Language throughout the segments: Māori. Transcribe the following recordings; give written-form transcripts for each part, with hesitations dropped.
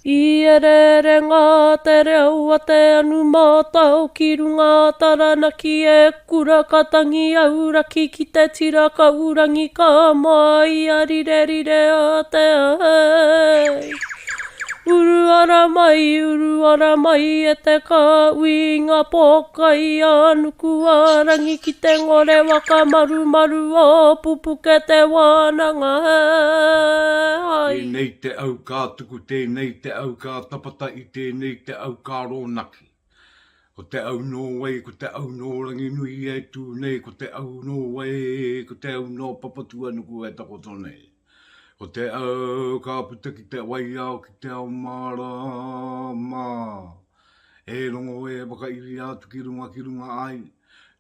I ere ngā te reo a te anu mātau ki runga Taranaki e kura katangi auraki ki te tiraka urangi ka mai a rire a te ai. Uru ara mai e te ka uinga Pokai anuku arangi ki te ngore whakamaru o Pupuke Te Wānanga. Tēnei te au kātuku, tēnei te au kā tapatai, tēnei te au kā rōnaki. Ko te au no wei, ko te au no rangi nui e tūnei, ko te au no wei, ko te au no papatua nuku e takotone. Ko te au ka puta ki te wai au ki te au marama. E rongo e waka iri atu ki runga ai.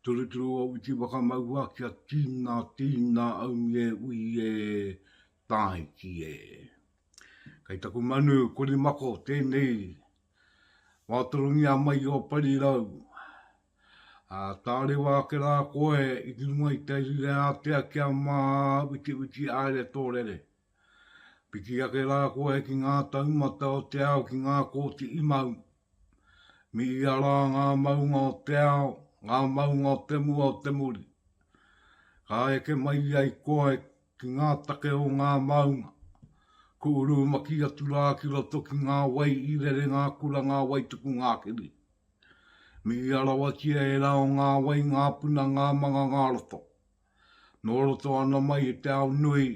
Turu au iti waka maua ki a tīna au me ui e tai ki e. Kei taku manu kori mako tēnei. Wātorungi a mai o parirau. Tāre wā ke rā koe i ki runga i te rire a tea kia mā wiki aere tōrere. Piki ake rā koe ki ngā taumata o te ao ki ngā kōti i mau. Mi i ara ngā maunga o te ao, ngā maunga o te mua o te muri. Ka eke mai ai koe ki ngā take o ngā maunga. Ko uru maki atu rā ki roto ki ngā wai i rere ngā kura ngā wai tuku ngā kiri. Mi i ara watia e rao ngā wai ngā puna ngā manga ngā roto. Nō roto ana mai e te ao nui.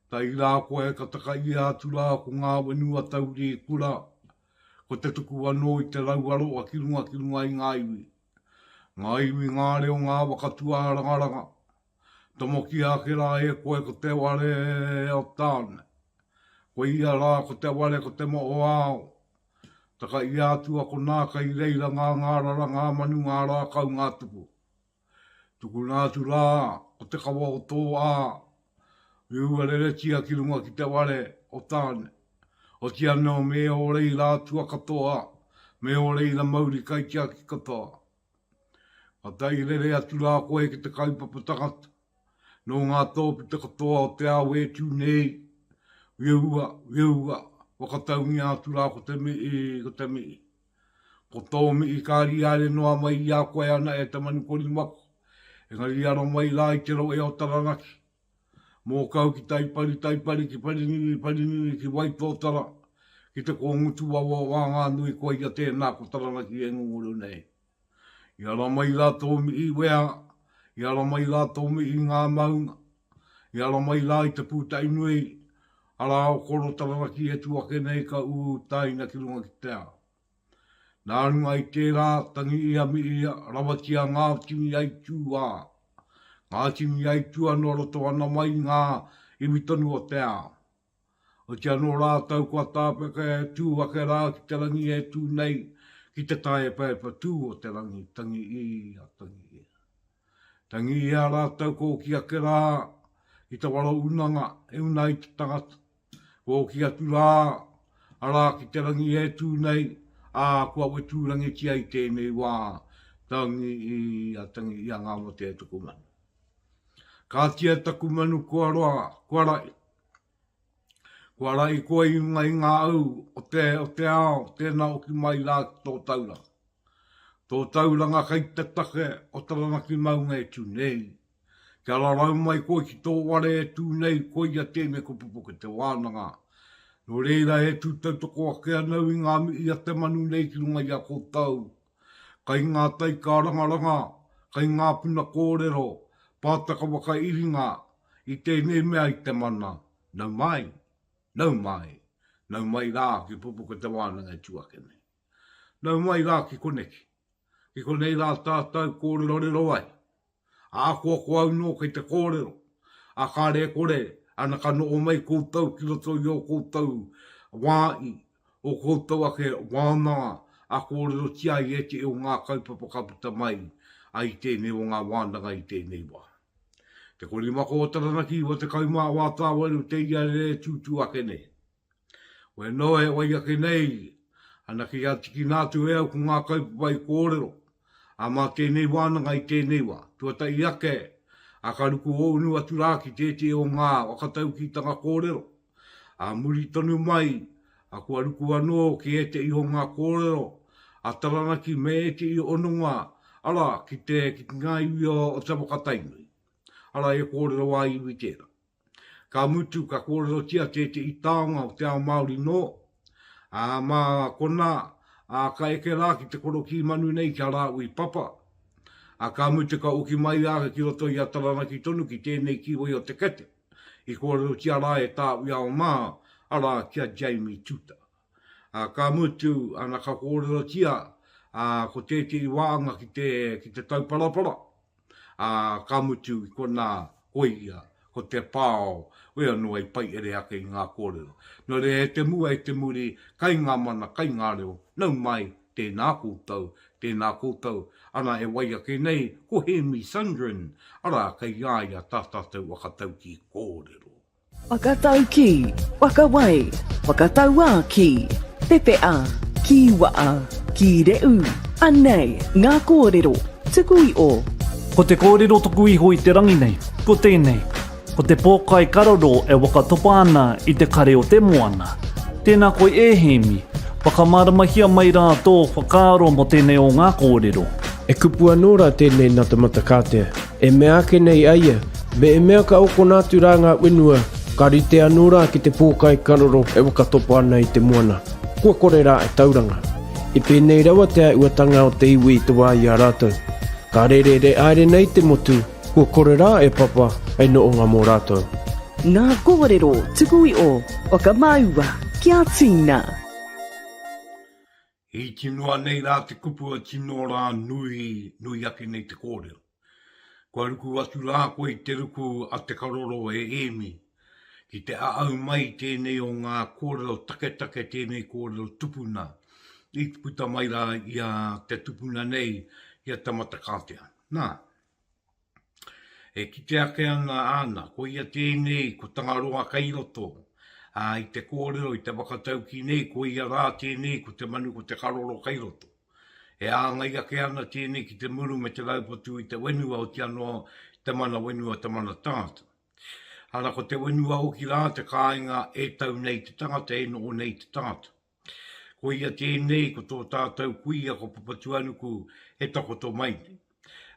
Tai rā koe ka taka i atu rā ko ngā wenua tauri i kura. Ko te tuku anō i te rauaroa ki runga i ngā iwi. Ngā iwi ngā reo ngā wakatua rangaranga. Tomo ki ake rā e koe ko te ware o tāne. Ko ia rā ko te ware ko te mo o ao. Taka i atu ako nā kai reira ngā ngārara ngā manu ngā rā kau ngā tupu. Tuku nā tu rā ko te kawa o tō ā. Iua rere tia ki runga ki te ware o tāne. O tia no me o reira tua katoa. Me o reira mauri kai tia ki katoa. A tai rere atu rā koe ki te kaupapa tangata. No ngā tōpi te katoa o te ao e tū nei. Wiua, wakataungi atu rā ko te mii. Ko tō mii kāri are noa mai i a koe ana e te manu kori mako. E ngari ara mai rā i te ro e o Taranaki. Mō kau ki taipari, ki parinini, ki waitotara. Ki te kōngutu wawa wāngā nui koe i a tēnā ko Taranaki e ngunguru nei. I ara mai rā tō mii wea. I ara mai rā tō mii ngā maunga. I ara mai rā i te pūtai nui. Ara o koro Taranaki e tuake nei ka taina ki runga ki te ao. Nā runga i tērā tangi ia mi ia rawatia ngā timi ai tūā. Ngā timi ai tūa no roto ana mai ngā iwitonu o te ao. O tia no rātau kua tāpeke tūake rā ki te rangi e tū nei ki te tae pēpa tū o te rangi tangi ia. Tangi ia rātau ko ki ake rā i te waro unanga e una i te tangata. Ko ki atu rā, ara ki te rangi e tū nei, kua we tūrangi tia i tēnei wā, tangi i ngā mote e tuku manu. Ka tia taku manu kua rai. Kua rai koe i ngā au, o te ao, tēnā o ki mai rā ki tō tauranga. Tō tauranga kai te take o Taranaki maunga e tū nei. Kia rarau mai koe ki tō ware e tū nei koe ia tēne ko Pupuke Te Wānanga. No reira e tū tautoko ake anau i ngā mi ia te manu nei ki runga ia kōtau. Kai ngā tai kā rangaranga, kai ngā puna kōrero, pātaka waka iringa, i tēnei mea i te mana. Nau mai rā ki Pupuke Te Wānanga e tuake nei. Nau mai rā ki koneki. Ki konei rā tātou kōrero rero ai. A kua au no kei te kōrero. A kāre kore, ana ka no o mai koutou ki roto i o koutou wāi, o koutou ake wānanga, a kōrero tia i ete o ngā kaupapa kaputa mai, a i tēnei o ngā wānanga i tēnei wā. Te kori mako o Taranaki, o te kaumā wā tāwaru te iare tūtū ake nei. Oe noe o i ake nei, ana ki a tiki nātu eo ku ngā kaupapa i kōrero. A mā tēnei wānanga i tēnei wā. Tuatahi ake, a karuku ounu atu rā ki tēte o ngā whakataukitanga kōrero. A muri tonu mai, A kua ruku anō ki e te iho ngā kōrero, a Taranaki me e te iho hononga, ala ki ngā iwi o te whakatainui. Ala e kōrero wā iwi tēra. Ka mutu ka kōrero tia te i tāonga o te ao Māori no. Mā kona, ka eke rā ki te koro ki manu nei ki a Rāhui Papa. Ka mutu ka uki mai āka ki roto i a Taranaki tonu ki tēnei kiwoi o te kete. I kōrero tia rā e tāui ao mā, ala kia Jamie Tuuta. Ka mutu ana ka kōrero tia, ko te wāanga ki te tauparapara. Ka mutu i kona hoia, ko te pāo, wea no ai pai ere ake i ngā kōrero. No re e te mua e te muri, kai ngā mana, kai ngā reo, nau mai, tēnā koutou, ana e wai ake nei, ko Hemi Sundgren, ara kai iaia tātātou whakatauki kōrero. Whakatauki, whakawai, whakatauā ki, pepea, ki waa, ki reu, anei, ngā kōrero, tuku i o. Ko te kōrero tuku iho i te rangi nei, ko tēnei. Ko te Pokai karoro e wakatopa ana i te kare o te moana. Tēnā koe e Hemi, whakamārmama mai rā tō whakaaro mo tēnei o ngā kōrero. E kupu anōra tēnei nā te matakātea. E mea ake nei aia, me e mea ka oko nātu rā ngā wenua, ka rite anōra ki te Pokai karoro e wakatopa ana i te moana. Kua kore rā e tauranga. I pēnei rawa te uatanga o te iwi i te wā i a rātou. Ka rere aere nei te motu, kua kore rā e papa, ai no o ngā mō rātou. Ngā kōrero tuku i o, whakamaua, kia tīna. I tinua nei rā te kupu a tino rā nui ake nei te kōrero. Kua ruku atu rā koe i te ruku a te karoro e Hemi. Ki te aau mai tēnei o ngā kōrero take tēnei kōrero tupuna. I puta mai rā i a te tupuna nei i a te matakātea. Nā. E ki te ake ana, ko ia tēnei, ko tangaroa kairoto, i te kōrero, i te whakatauki nei, ko ia rā tēnei, ko te manu, ko te karoro kairoto. E āngai ake ana tēnei ki te muru me te raupatu i te wenua o te anoa, te mana wenua, te mana tāta. Ana ko te wenua o ki rā te kāinga e tau nei te tangata, e no o nei te tāta. Ko ia tēnei, ko tō tātou kuia, ko papatuanuku, e takoto mai.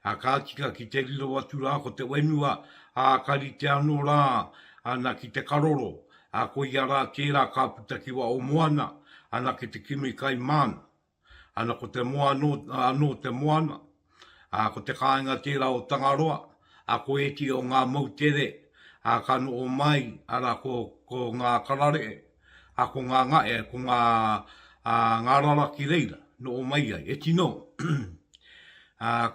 Ka tika ki te riro atu rā, ko te wenua, ka rite anō rā, ana ki te karoro, ko ia rā tērā ka putaki wa o moana, ana ki te kimi kai mana, ana ko te moana, anō te moana, ko te kāinga tērā o tangaroa, ko eti o ngā mautere, ka no o mai, ara ko ngā karare, ko ngā ngae, ko ngā raraki reira, no o mai ai, eti no.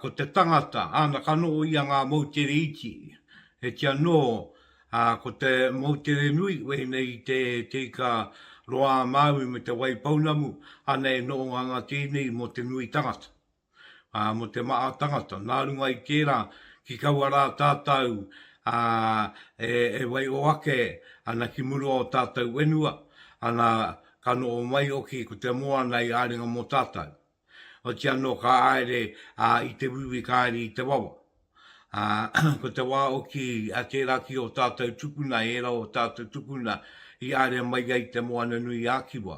Ko te tangata, ana ka no ia ngā mautere iti, e tia no, ko te mautere nui, we nei te ka roa maui me te wai paunamu, ana e no ngā tēnei mo te nui tangata, mo te maa tangata, nā runga i tērā, ki kaua rā tātou, e wai o ake, ana ki murua o tātou wenua, ana ka no mai oki ko te moa nei āringa mo tātou. O tia no ka aere i te wiwi ka aere i te wawa. Ko te wā oki a tērā ki o tātou tupuna, e rau o tātou tupuna i aere mai ai te moana nui ākiwa.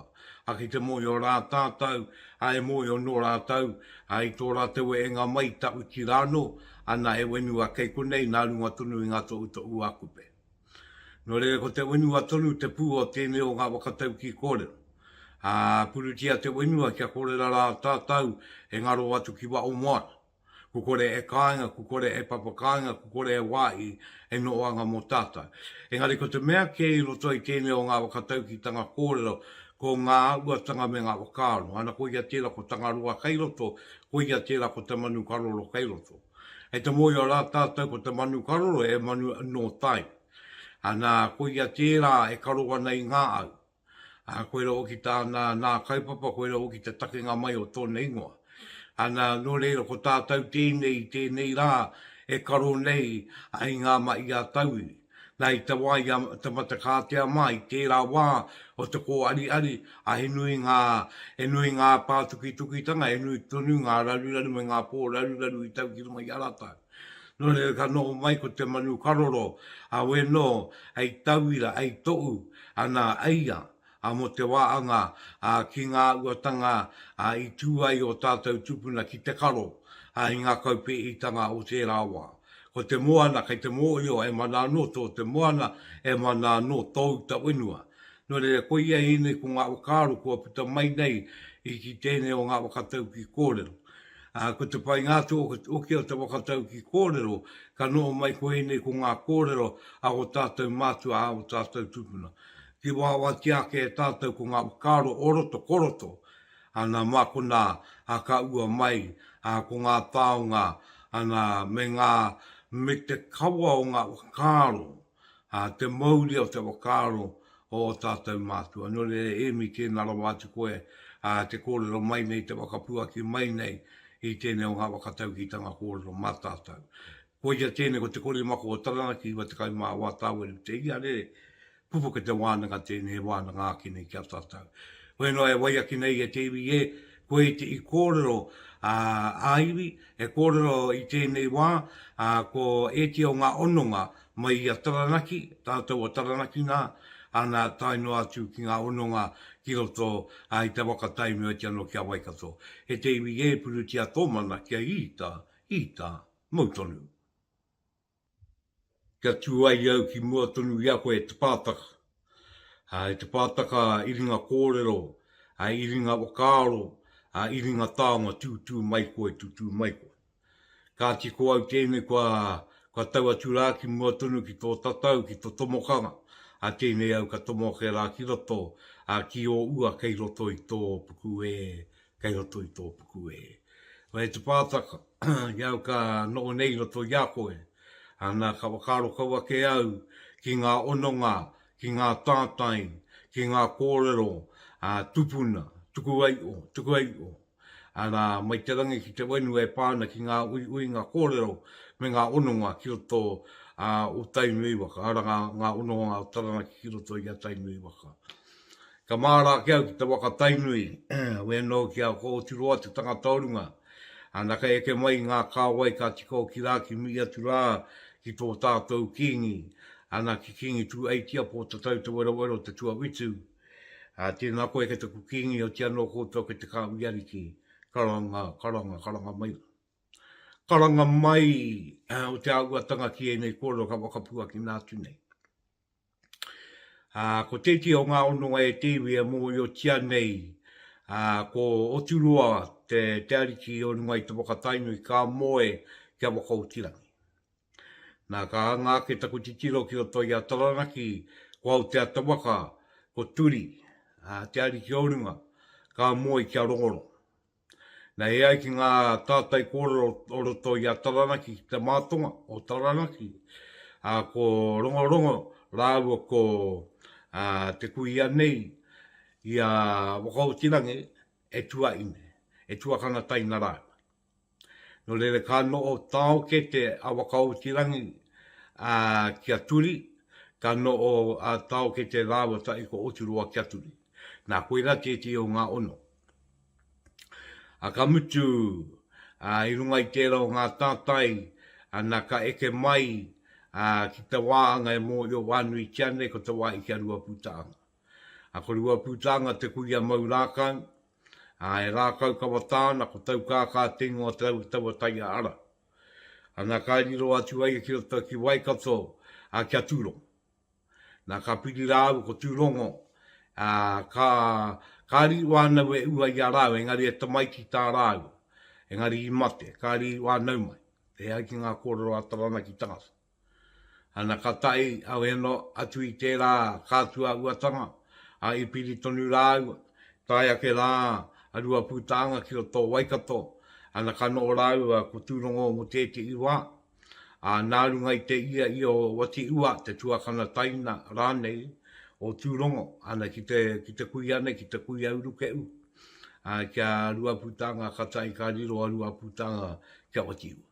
Ki te moi o rā tātou, e moi o no rātou, i tō rātou e ngā mai tau ki rāno, ana e wenua kei konei nā runga tonu i ngā tō uakupe. No re ko te wenua tonu te pū o tēnei o ngā whakatauki kōrero. Purutia te wenua kia kōrera rā tātou e ngaro atu ki wa o moana. Ku kore e kāinga, ku kore e papakainga, ku kore e wai e noanga mo tātou. Engari ko te mea kei roto i tēnei o ngā whakataukitanga kōrero ko ngā uatanga me ngā whakaaro. Ana ko ia tēra ko tangaroa kairoto, ko ia tēra ko te manu karoro kairoto. E te moi o rā tātou ko te manu karoro e manu no tai. Ana ko ia tēra e karoa nei ngā au. Koe rau ki tāna nā kaupapa, koe rau ki te takenga mai o tōna ingoa. Ana no reira ko tātou tēnei rā e karo nei ai ngā mai a taui. Nei te wai te matakātea mai, tērā wā o te ko ari, he nui ngā pātukitanga, he nui tonu ngā raru me ngā pō raru i tau ki ruma i arata. No reira ka no mai ko te manu karoro, we no, ai tauira, ai tou, ana aia, mo te wāanga ki ngā uatanga i tūai o tātou tupuna ki te karo i ngā kaupe i tanga o te rāua. Ko te moana, kei te mōio e mana no tō te moana e mana no tōu ta wenua. No re ko ia ine ko ngā wakaaro kua puta mai nei i ki tēne o ngā wakatau ki kōrero. Ko te pai ngātu o ki o te wakatau ki kōrero, ka noo mai ko ine ko ngā kōrero a o tātou mātua a o tātou tupuna. Ki wawa tiake e tātou ko ngā wakaaro oroto koroto, ana makona a ka ua mai ko ngā taonga, ana me te kawa o ngā wakaaro, te mauri o te wakaaro o tātou mātua. No re e mi tēnā rawa atu koe, te kōrero mai nei, te wakapua ki mai nei, i tēne o ngā whakataukitanga kōrero mā tātou. Ko ia tēne ko te kore mako o Taranaki, wa te kai mā wā tāwere, te ia re, Pupuke Te Wānanga tēne e wānanga ki nei kia tātou. Weno e waia ki nei e te iwi e, koe te i kōrero aiwi, e kōrero i tēnei wā, ko e te o ngā hononga mai a Taranaki, tātou o Taranaki nā, ana taino atu ki ngā hononga ki roto i te whakataimua te ano kia Waikato. He te iwi e puru tia tōmana kia ita, mautonu. Kia tuai au ki mua tonu ia koe te pātaka. Te pātaka iringa kōrero, iringa wakaaro, iringa tāonga tūtū mai koe, tūtū mai koe. Ka ti ko au tēne kua tau atu rā ki mua tonu ki tō tatau, ki tō tomokanga. Tēne au ka tomoke rā ki roto, ki o ua kei roto i tō puku e, kei roto i tō puku e. Wai te pātaka, iau ka noo nei roto ia koe, ana ka wakaro kaua ke au, ki ngā hononga, ki ngā tātai, ki ngā kōrero, tupuna, tuku ai o. Ana mai te rangi ki te wenu e pāna ki ngā ui ngā kōrero, me ngā hononga ki roto o tainui waka, ara ngā hononga o Taranaki ki roto i a tainui waka. Ka mārā ki au ki te waka tainui, weno ki au ko tiroa te tangatorunga, ana ka eke mai ngā kāwai ka tiko ki rā ki mi atu rā ki tō tātou kingi, ana ki kingi tū eitia po te tau te wero te tuawitu. Tēnā koe ke te kukingi o te anō kōtau ke te Kāwhia ki karanga mai. Karanga mai o te auatanga ki e nei kōrero ka wakapua ki nātu nei. Ko tēti o ngā hononga e tewi e mō i o tia nei, ko o Tuarua te ariki o nunga i te whakatainu i kā moe kia wakautirangi. Nā ka ngā ke taku titiro ki o toi a Taranaki, ko au te atawaka, ko turi, te ariki o nunga, kā moe kia rongoro. Nā e ai ki ngā tātai kōrero o roto i a Taranaki, te mātonga o Taranaki, ko rongorongo rāua ko te kuia nei i a wakautirangi e tua ine, e tua kana taina rāua. No lere ka no o tāo ke te a wakautirangi kia turi, ka no o tāo ke te rāua ta i ko oturua kia turi. Nā koera te o ngā ono. Ka mutu i runga i tērā o ngā tātai, nā ka eke mai ki te wāanga e mō i o wānui tiane ko te wā i kia rua pūtaanga. Ko rua pūtaanga te kuia mau rākau, e rākau kawatāna ko tau kākā tengo o tau tai a ara. Nā ka riro atu ai ki roto ki Waikato kia tūrongo. Nā ka piri rāu ko tūrongo, ka ri wānau e ua i a rāu, engari e tamaiti tā rāu, engari i mate, ka ri wānau mai, te ai ki ngā kōrero a Taranaki tangata. Ana ka tai au eno atu i tērā kātua uatanga, i piri tonu rāu, tai ake rā, a rua pūtanga ki o tō Waikato, ana ka no rāu ko tūrongo mo tēti i wā, nā runga i te ia i o wati ua, te tuakana taina rānei, o tūrongo, ana ki te kui ane, ki te kui auruke u, kia rua pūtanga, ka tai ka riro a rua pūtanga kia wati ua.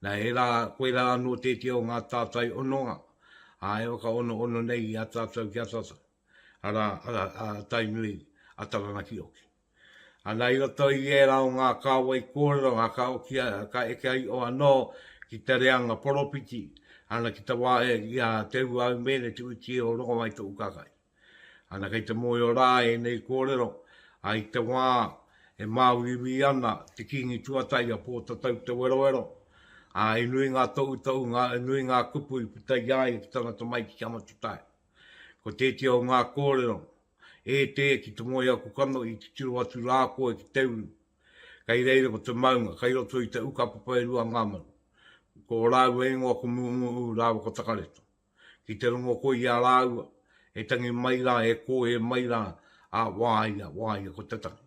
Nā e rā, koe rā anō tēti o ngā tātai ononga, e o ka ono nei i a tātou kia tātou, ara tainui a Taranaki oki. Ana i roto i e rā o ngā kāwai kōrero, ka eke ai o anō ki te reanga poropiti, ana ki te wā e i a te ua au mene te uti o rongo mai tō ukakai. Ana kei te moe o rā e nei kōrero, a i te wā e māwiwi ana te kingi tuatai a pōtatau te weroero. A e nui ngā tau, e nui ngā kupu i putai ai ki tangata mai ki amatutai. Ko te o ngā kōrero, e te ki te moe a kukano i te tiro atu rā koe ki teuru. Kai reira ko te maunga, kai roto i te uka papairua ngāmanu. Ko rāu e ngoa ko mumu rāu ko takareto. Ki te rongo ko i a rāua, e tangi mai rā, e ko e mai rā, a wāia ko te tangi.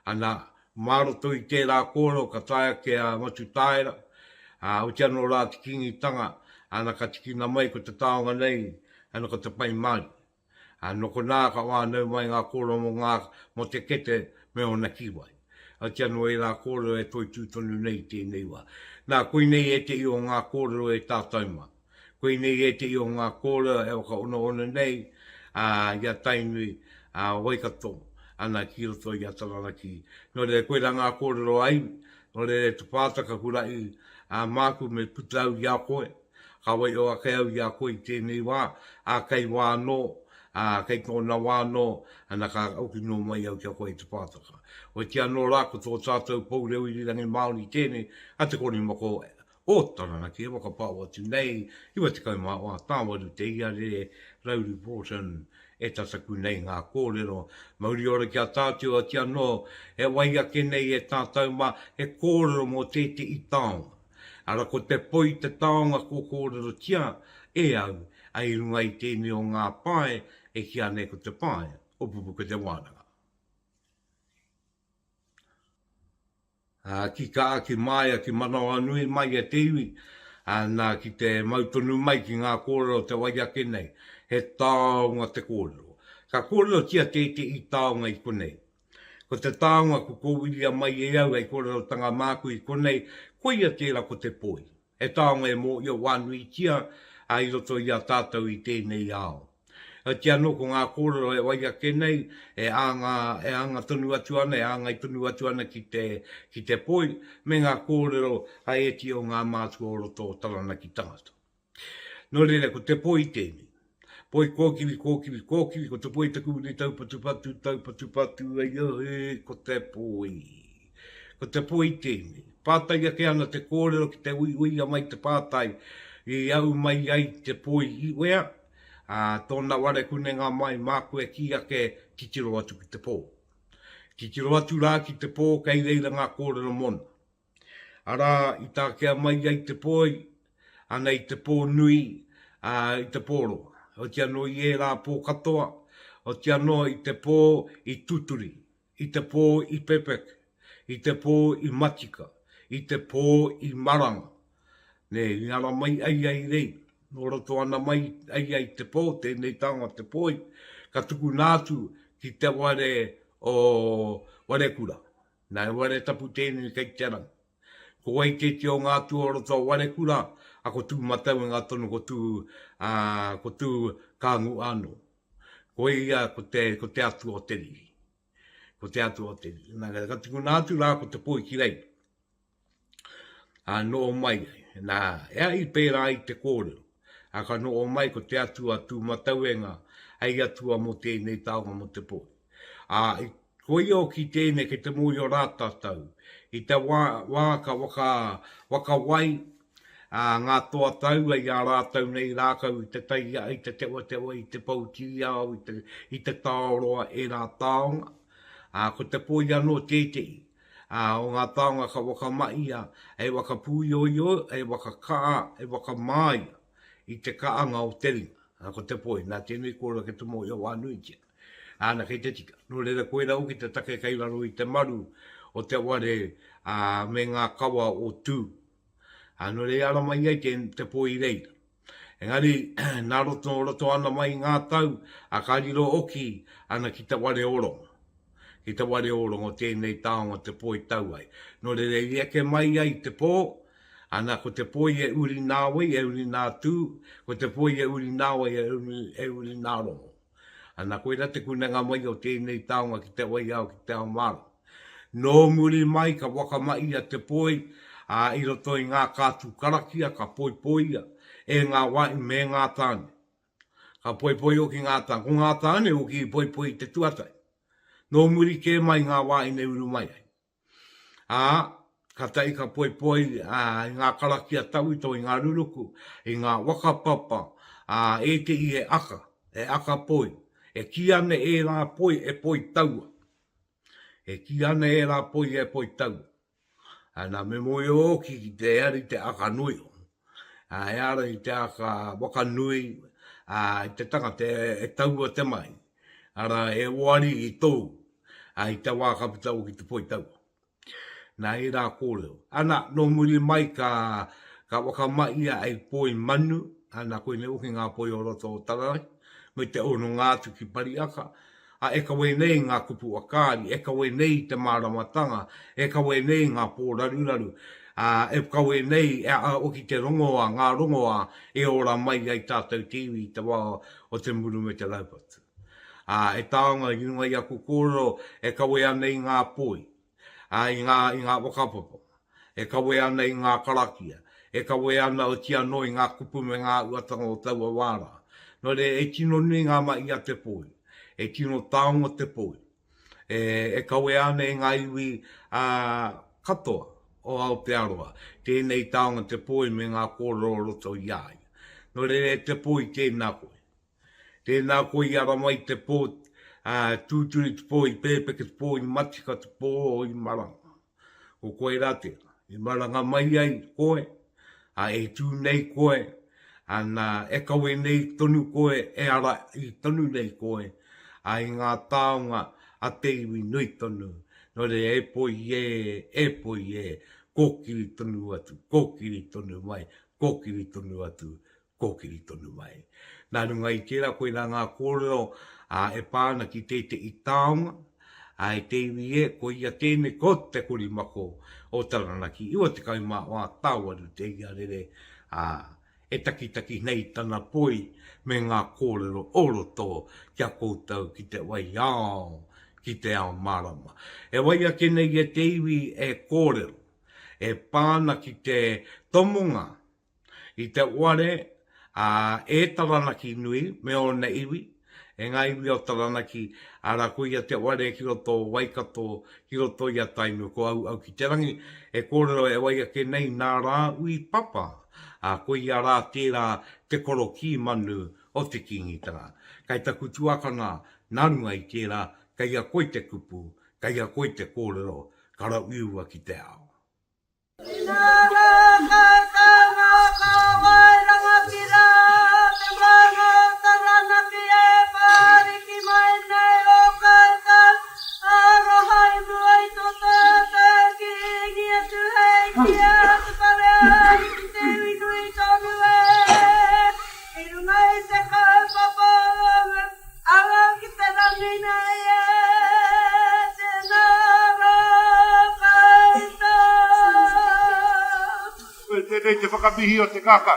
Ana maroto i te rā kōrero ka taia ke a matutaira, o te ano rā te kingi tanga, ana ka tikina mai ko te taonga nei, ana ko te pai mai. No ko nā ka wānau mai ngā kōrero mo te kete me o na kiwai. A te ano e rā kōrero e toi tūtonu nei tēnei wā. Nā koe nei e te i o ngā kōrero e tātauma. Koe nei e te i o ngā kōrero e waka ona nei, ia tainui, Waikato, ana ki roto i a Taranaki. No re koe ra ngā kōrero ai, no re te pātaka kurai, māku me putau i a koe, ka wai o a kai au i a koe i tēnei wā, a kai wāno, kei kona wāno, ana ka auki no mai au kia koe i te pātaka. O te anō rā ko tō tātou pou reo i rirangi Māori tēnei, a te koni mako o Taranaki, e waka pāua atu nei, iwa te kaumā wā tāwaru te ia re, Rauru Broughton, e tataku nei ngā kōrero. Mauri ora kia tātua te anō, e waiake nei e tātauma, e kōrero mō te i taonga. Ara ko te poi te taonga ko kōrero tia, e au, ai runga i tēnei o ngā pae, e kia nei ko te pae, o Pupuke Te Wānanga. Ki ka ki maia, ki manawa nui mai e te iwi, nā ki te mautonu mai ki ngā kōrero te waiake nei, he taonga te kōrero. Ka kōrero tia te i taonga i konei. Ko te taonga ko kōwiria mai e au ai kōrero tanga māku i konei, koia tēra ko te poi. He taonga e mō ia wānui tia, ai roto ia tātou i tēnei ao. Te anō ko ngā kōrero e waiake nei, e anga tonu atu ana, e anga i tonu atu ana ki te poi, me ngā kōrero ai e ti o ngā mātua o roto o Taranaki tangata. No rere, ko te poi tēnei. Poi kōkiri, ko te poi te kūri taupatu, ai ko te poi. Ko te poi tēnei. Pātai ake ana te kōrero ki te uia mai te pātai, i au mai ai te poi i wea, tōna ware kunenga mai māku e ki ake ki tiro atu ki te pō. Ki tiro atu rā ki te pō, kei reira ngā kōrero mona. Ara, i tā kia mai ai te poi, ana i te pō nui, i te pōro. O te anō i e rā pō katoa, o te anō i te pō i tuturi, i te pō i pepek, i te pō i matika, i te pō i maranga. Ne, i ara mai ai rei. No roto ana mai ai te pō, tēnei tanga te poi, ka tuku nātu ki te ware o ware kura. Nā ware tapu tēnei kei te rang. Ko wai te o ngā tu o roto ware kura, a ko tū matau ngā tonu ko tū kāngu anō. Ko ia ko te atu o te riri. Ko te atu o te riri. Nā ka tuku nātu rā ko te poi ki rei. No mai, nā ea i pērā i te kōrero. Ka no o mai ko te atua tū matauenga, ai atua mo tēnei taonga mo te poi. Ko i o ki tēnei ke te mui o rātātau, i te waka wai, ngā toa tau ai a rātau nei rākau i te taia, i te tewa, i te pautia, i te tāoroa e rā taonga. Ko te poi anō tētei, o ngā taonga ka wakamaia, e waka pūioio, e waka kaa, e waka māia. I te kaanga o te ringa, ko te poi, nā tēnei kōrero ke te mō i a wānui tia. Nā kei te tika. No reira koe rau ki te take kei raro i te maru o te ware me ngā kawa o tū. No reira ara mai ai te poi reira. Engari, nā roto ana mai ngā tau, ka riro oki ana ki te ware orongo. Ki te ware orongo tēnei taonga te poi tau ai. No reira i eke mai ai te pō, ana ko te poi e uri nāwe, e uri nā tū, ko te poi e uri nāwe, e uri nā rongo. Ana koe rate kunenga mai o tēnei taonga ki te wai au ki te ao mara. No muri mai ka wakamai a te poi, i roto i ngā kātu karakia, ka poi poia, e ngā wai me ngā tāne. Ka poipoi o ki ngā tā. Ko ngā tāne o ki poipoi te tuatai. No muri ke mai ngā wā i nei uru mai. Ka tai ka poipoi ngā karaki a tau i tō i ngā ruruku, i ngā waka papa, e te i e aka poi. E ki ane e rā poi e poi taua. E ki ane e rā poi e poi taua. Nā me moi o ki te eari te aka nui. E ara i te aka waka nui, i te tangata e taua te mai. Ara e wari i tō, i te wākapita o ki te poi taua. Nā e rā kōrero. Ana, no muri mai ka wakamaia ai poi manu, ana koe ne uki ngā poi o roto o Taranaki, me te ono ngātu ki pariaka, e ka wei nei ngā kupu akari, e ka wei nei te māramatanga, e ka wei nei ngā pōraruraru, e ka wei nei o ki te rongoa, ngā rongoa, e ora mai ai tātou tiwi te wā o te muru me te raupatu. E tāonga i runga i aku kōrero, e ka wei anei ngā poi, i ngā wakapopo, e ka wei anei ngā karakia, e ka wei ana o tia noi ngā kupu me ngā uatanga o taua wāra. No re e tino nui ngā mai a te poi, e tino taonga te poi, e ka wei ane ngā iwi katoa o Aotearoa, tēnei taonga te poi me ngā kōrero roto i ai. No re e te poi tēnā koe. Tēnā koe i ara mai te poi, tūturi te poi, pēpeke te poi, matika te poi i maranga. Ko koe rā tēnā, i maranga mai ai koe, e tū nei koe, ana e kawe nei tonu koe, e ara i tonu nei koe, a i ngā taonga a te iwi nui tonu, no re e poi kōkiri tonu atu, kōkiri tonu mai, kōkiri tonu atu, kōkiri tonu mai. Nā runga i tērā koe rā ngā kōrero, e pāna ki te i taonga, e te iwi koe ia tēne ko te korimako o Taranaki, iwa te kaima o a tāwaru te ia rere, e taki nei tana poi me ngā kōrero oroto kia koutou ki te wai ao, ki te ao marama. E wai ake nei e te iwi e kōrero, e pāna ki te tomunga, i te ware, e Taranaki nui, me o na iwi, e ngā iwi o Taranaki, ara ko ia te ware ki roto Waikato, ki roto ia tainu, ko au ki te rangi, e kōrero e wai ake nei nā Rāhui Papa, ko ia rā tērā te koro ki manu o te kingitanga. Kai taku tuakana, narunga i tērā, kai a koe te kupu, kai a koe te kōrero, kara uiua ki te ao. Tēnei te whakamihi o te kaka.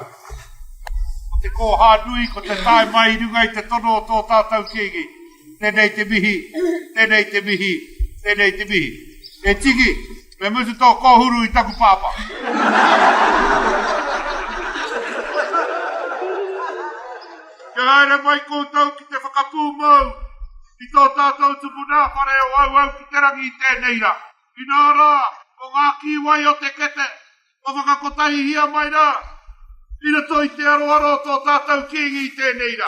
O te kōhānui, ko te tae mai runga i te tono o tō tātou kēgi. Tēnei te mihi, tēnei te mihi, tēnei te mihi. E tiki, me mutu tō kōhuru i taku pāpa. Kia haere mai kōtau ki te whakapū mau. I tō tātou tupuna whare o au ki te rangi i tēnei rā. I nā rā, o ngā kiwai o te kete. O whakakotahi hia mai rā. Ina toi te aroaro tō tātou kēngi i tēnei rā.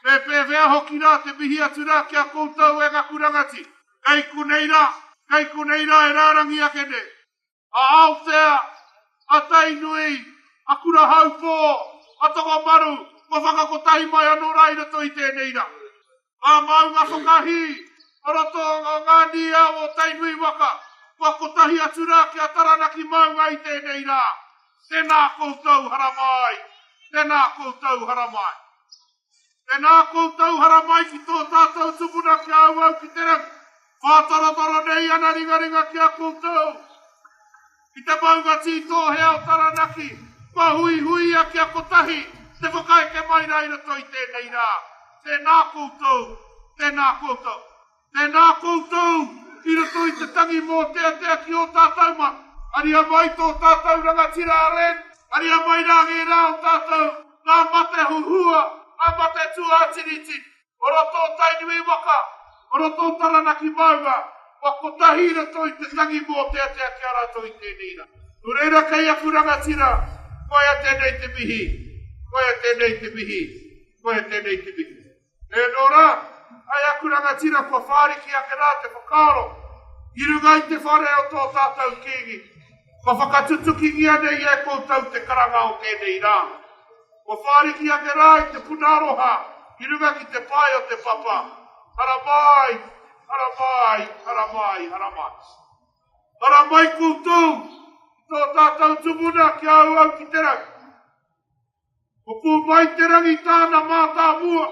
Me pēwhea hoki rā te mihi atu rā kia koutou e ngakurangati. Kei kunei rā e rārangi ake ne. A Aotea, a Tainui, a kura haupō, a tonga maru, o whakakotahi mai anō rā ina toi tēnei rā. A mau ngā whakahi, o roto ngā nia o Tainui waka. Wakotahi atu rā kia Taranaki maunga i tēnei rā. Tēnā koutou haramai. Tēnā koutou haramai. Tēnā koutou haramai ki tō tātou tupuna kia au ki te rangi. Whātaratara nei ana ringa kia koutou. Ki te maunga tī tō hea o Taranaki. Mahui a kia kotahi. Te whakaeke mai rā ina toi tēnei rā. Tēnā koutou. Tēnā koutou. Tēnā koutou. Ira toi te tangi mō tea ki o tātou ma. Aria mai tō tātou rangatira aren. Aria mai rā ngē rā o tātou. Nā mate huhua. Amate tua tiriti. Ora tō tainui waka. Ora tō taranaki maunga. Wako tahira toi te tangi mō te atea ki ara toi tēnira. Ureira kei aku rangatira. Koia tēnei te mihi. Koia tēnei te mihi. Koia tēnei te mihi. E nora, ai aku rangatira kua whāriki ake rā te whakaro. Irungai te whare o tō tātou kingi. Kua whakatutuki ngia nei e koutou te karanga o tēnei rā. Kua whāriki ake rā i te punaroha. Irunga ki te pai o te papa. Hara mai, hara mai, hara mai, hara mai. Hara mai koutou. Tō tātou tumuna ki au au ki te rangi. Ko pū mai te rangi tāna mātā mua.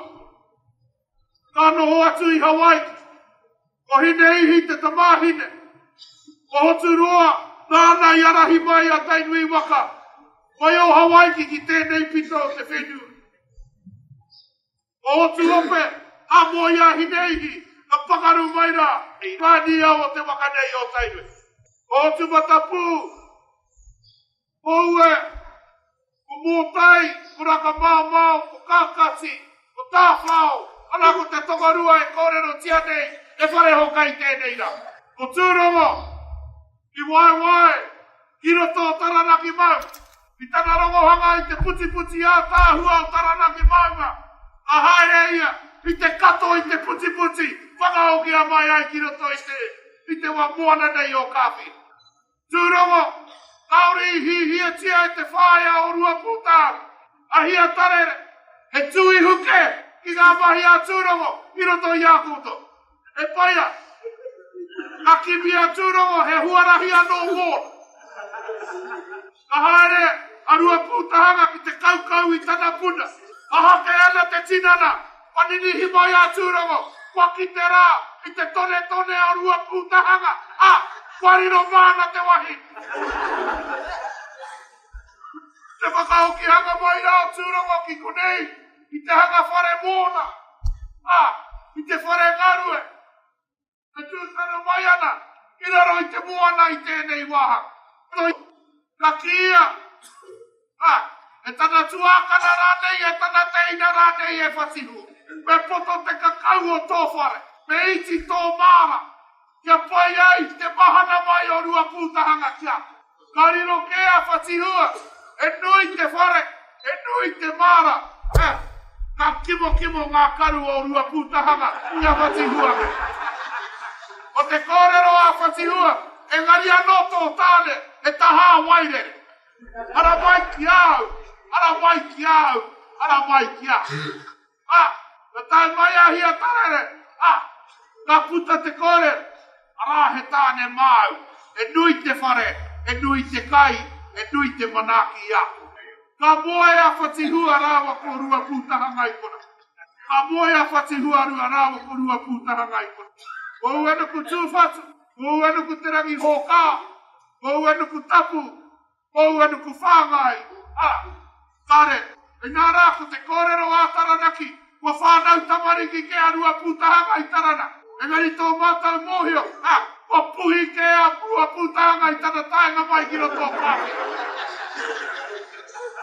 Ka noho atu i Hawaii. Ko hine ihi te tamahine. Ko hotu roa, nāna i arahi mai a tainui waka. Mai o Hawaii ki tēnei pito o te whenua. Ko hotu ope, a moi a hine ihi, ka pakaru mai rā. Kāni au o te waka nei o tainui. Ko hotu matapu. Ko ue, ko mōtai, ko raka māmau, ko kākasi, ko tāwhao. Ana ko te tokarua e kōrero tia nei, e whare hokai tēnei rā. Ko tūrongo, ki wai, ki roto o Taranaki mau. Ki tana rongohanga i te puti a tāhua o Taranaki maunga. A haere ia, i te kato i te puti, whakaoki a mai ai ki roto i te wamuana nei o kāwhi. Tūrongo, kaori i hihia tia e te whāia o rua pūtā. Ahia tarere, he tui huke. Ki ngā mahi a tūrongo, i roto i a koutou. E paia, a kimi a tūrongo, he huarahi anō wō. Ka haere, a rua pūtahanga ki te kaukau i tana puna. A hake ana te tinana, paninihi mai a tūrongo, kua ki te rā, i te tone a rua pūtahanga. A, kwariro māna te wahi. Te whakaoki hanga mai rā o tūrongo ki konei. I te hanga whare mōna. I te whare ngarue. Te tūtara mai ana. I raro i te moana i tēnei waha. Ka kia. E tana tuakana rānei, e tana teina rānei e whatihu. Me poto te kakau o tō whare. Me iti tō māra. Kia pai ai te mahana mai o rua pūtahanga kia. Ka riro kea whatihua. E nui te whare. E nui te māra. Ka kimo ngā karu o rua pūtahanga, ia whatihua. O te kōrero a whatihua, e ngari anoto o tāne, e taha wairere. Ara mai ki au, ara mai ki au, ara mai ki au. Na tai mai ahia tarere, ka puta te kōrero, ara he tāne mau. E nui te whare, e nui te kai, e nui te manaki ia. Ka moe a whatihua rāwa ko rua pūtahanga i kona. Ka moe a whatihua rāwa ko rua pūtahanga i kona. Ko uenu ku tūwhatu, ko uenu ku te rangi hōkā, ko uenu ku tapu, ko uenu ku whāngai. Kare, e nā rā ko te kōrero a Taranaki, ko whānau tamariki ke a rua pūtahanga i Tarana. E ngari tō mātau mōhio, ko puhi ke a rua pūtahanga i tana taenga mai ki roto Kāwhia.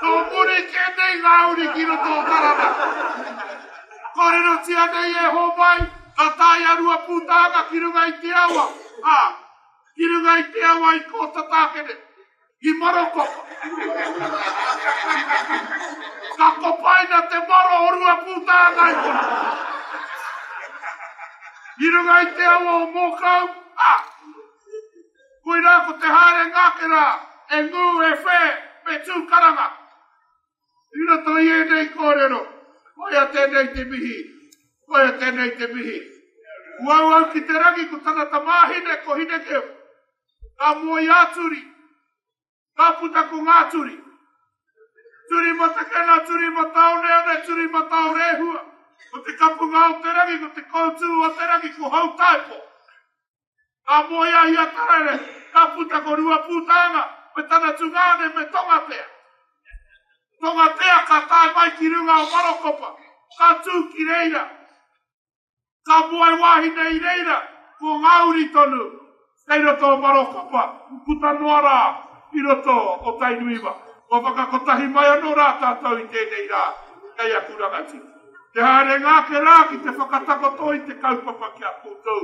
Tō muri ke nei ngā uri ki roto o Tarana. Kōrero tia nei e hō mai, ka tāi a rua pūtahanga ki runga i te awa. Ki runga i te awa i kō tatākene. I marokoko. Ka kopaina te maro o rua pūtahanga i kona. I runga i te awa o mōkau. Koe rā ko te haere ngākera, e ngū e whē, me tūkaranga. I roto i e nei kōrero, koia tēnei te mihi, koia tēnei te mihi. Uau ki te rangi ko tana tamahine ko hine keo. Ka moi āturi, ka puta ko ngā turi. Turi ma te kena, turi ma tau neone, turi ma tau rehua. Ko te kapunga o te rangi, ko te koutu o te rangi ko hau taipo. Ka moi ahi a tarare, ka puta ko rua pūtanga, me tana tungane me tongatea. Tongatea ka tae mai ki runga o marokopa, ka tū ki reira. Ka moai wahi nei reira, ko ngauri tonu. Kei roto o marokopa, puta noara, i roto o tainuiwa. Ko whakakotahi mai anō rā tātou i tēnei rā, kei a kurangati. Te haere ngā ke rā ki te whakatakoto i te kaupapa ki a koutou.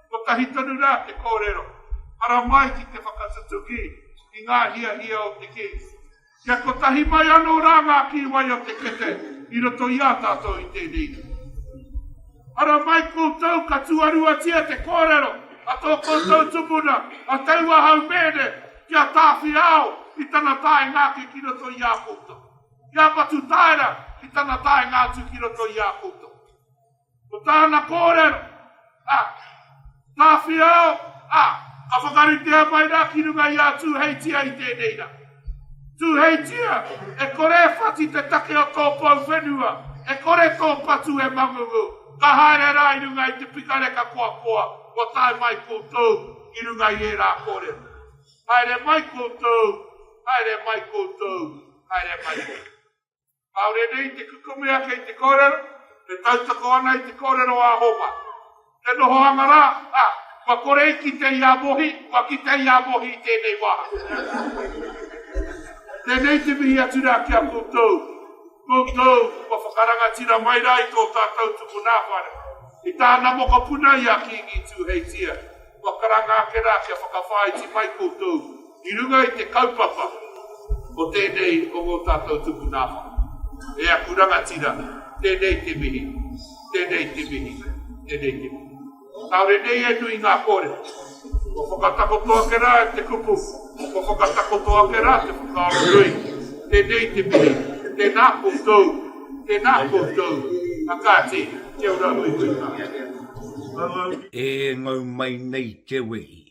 Ko tahi tonu rā te kōrero. Ara mai ki te whakatatuki i ngā hia o te ki. Kia ko tahi mai anō rā ngā ki wai o te kete i roto i a tātou i tēnei. Ara mai koutou ka tuarua tia te kōrero. A tō koutou tupuna, a teua hau mene, kia tāwhi ao i tana tae ngā ki roto i a koutou. Kia batu taera i tana tae ngā tu ki roto i a koutou. Ko tāna kōrero, tāwhi ao, ka whakaritea mai rā ki runga i a tū heitia i tēnei rā. Tū heitia, e kore whati te take o tō pau whenua, e kore tō patu e mangungu. Ka haere rā i runga i te pikareka koa, ko tae mai koutou i runga i e rā kōrero. Haere mai koutou, haere mai koutou, haere mai koutou. Paure nei te kukumea kei te kōrero, te tautoko ana i te kōrero a hopa. Te noho angara, wa kore ki te ia mohi, wa ki te ia mohi i tēnei waha. Tēnei te mihi atu rā kia koutou. Koutou, wa whakaranga tira mai rā i tō tātou tuku nāwhare. I tāna moka puna i a kingi tū heitia. Whakaranga ake rā kia whakawhaiti mai koutou. I runga i te kaupapa. O tēnei o ngō tātou tuku nāwhare. E a kuranga tira, tēnei te mihi, tēnei te mihi, tēnei te mihi. Tāure nei e nui ngā kore. O whakatakotoa ke rā e te kupu, o whakatakotoa ke rā te whakaarorui. Tēnei te mihi, tēnā koutou, a kāti, te ura ui hui ngā. E ngau mai nei te wei.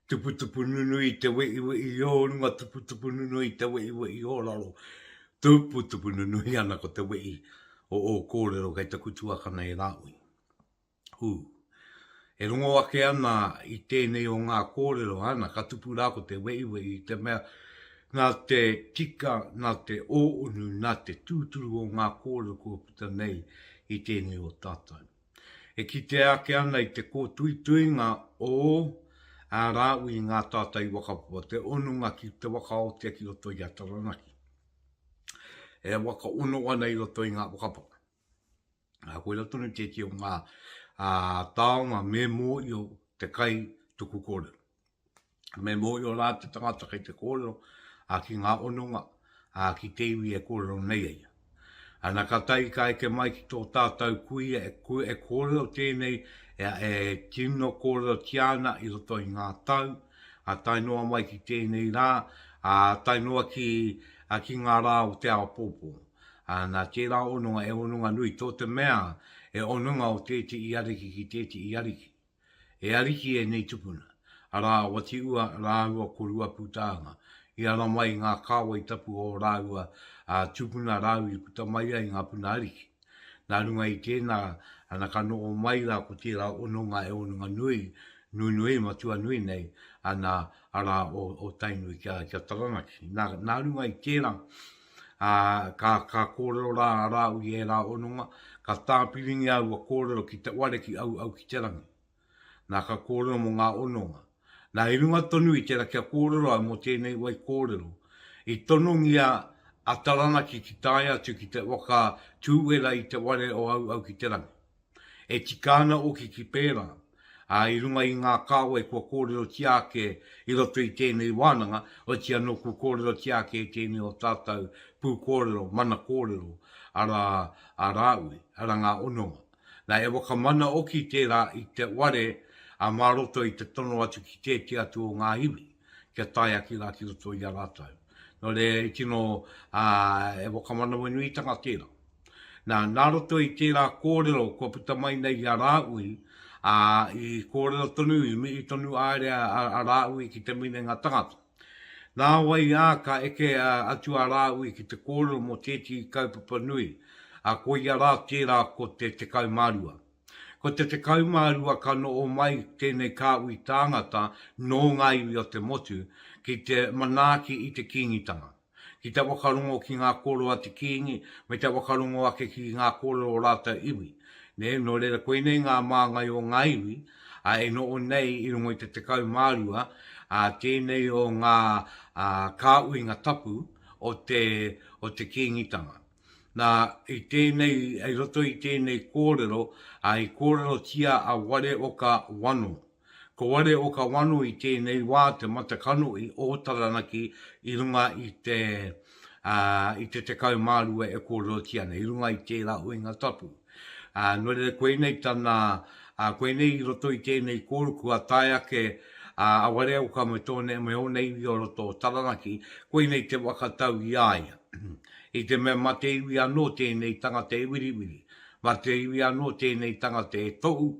Tupu nunui te wei o runga, tupu nunui te wei o raro. Tupu nunui ana ko te wei o kōrero kei te kutuakana e Rāhui. E rongo ake ana i tēnei o ngā kōrero ana, ka tupu rā ko te wei te mea, nā te tika, nā te ōunu, nā te tūturu o ngā kōrero kua puta nei i tēnei o tātou. E ki te ake ana i te kōtuituinga o a Rāhui i ngā tātai wakapua, te onunga ki te wakaotea ki roto i a Taranaki. E waka ono ana i roto i ngā wakapapa. Koe la tonu te o ngā taonga me mo i o te kai tuku kōrero. Me mo i o rā te tangata kei te kōrero, ki ngā ononga, ki te iwi e kōrero nei eia. Ana ka tai ka eke mai ki tō tātou kuia e kōrero tēnei, e tino kōrero tiana i roto i ngā tau, a tainoa mai ki tēnei rā, a tainoa ki ngā rā o te awa pōpō. Nā te rā onunga e onunga nui, tō te mea e onunga o tēti i ariki ki tēti i ariki. E ariki e nei tupuna. A rā wati ua rāua korua pūtāanga. I ara mai ngā kāwa i tapu o rāua tupuna rāui puta mai ai ngā puna ariki. Nā runga i tēnā, ana ka noo mai rā ko te rā onunga e onunga nui matua nui nei, ana ara o tainui kia Taranaki. Nā runga i tērā, ka kōrero rā Rāhui e rā onunga, ka tāpiringi au a kōrero ki te ware ki au ki te rangi. Nā ka kōrero mo ngā onunga. Nā i runga tonu i tērā kia kōrero au mo tēnei whaikōrero. I tonungia a Taranaki ki tāi atu ki te waka tūwera i te ware o au ki te rangi. E tikana o ki pērā. I runga i ngā kāwe kua kōrero tiake i roto i tēnei wānanga, o tia no kua kōrero tiake i tēnei o tātou pūkōrero, mana kōrero, ara Rāhui, ara ngā ononga. Nā e waka mana oki tērā i te ware a maroto i te tono atu ki te atu o ngā iwi, kia tai aki rā ki roto i a rātou. No re i tino e waka mana wenui tanga tērā. Nā roto i tērā kōrero kua puta mai nei a Rāhui, i kōrero tonu, i tonu aere a Rāhui ki te mine ngā tangata. Nā wai ka eke atu a Rāhui ki te kōrero mo tēti kaupapa nui, ko i a rā tērā ko te kaumārua. Ko te kaumārua ka no o mai tēnei kāui tāngata no ngā iwi o te motu ki te manaaki i te kingitanga. Ki te wakarongo ki ngā kōrero a te kingi, me te wakarongo ake ki ngā kōrero o rāta iwi. No reira koe nei ngā māngai o ngā iwi, e no o nei i rungo i te kaumārua, tēnei o ngā kāui ngā tapu o te kingitanga. Na i tēnei, ai roto i tēnei kōrero, ai kōrero tia a ware o ka wano. Ko ware o ka wano i tēnei wā te matakano i o Taranaki i runga i te kaumārua e kōrero tia nei, i runga i tērā uinga tapu. Nō re koe nei tana, koe nei i roto i tēnei kōrero kua tai ake a ware o ka metone me o nei i o roto o Taranaki, koe nei te whakatau i aia. I te mea ma te iwi anō tēnei tanga te iwiriwiri, ma te iwi anō tēnei tanga te tohu,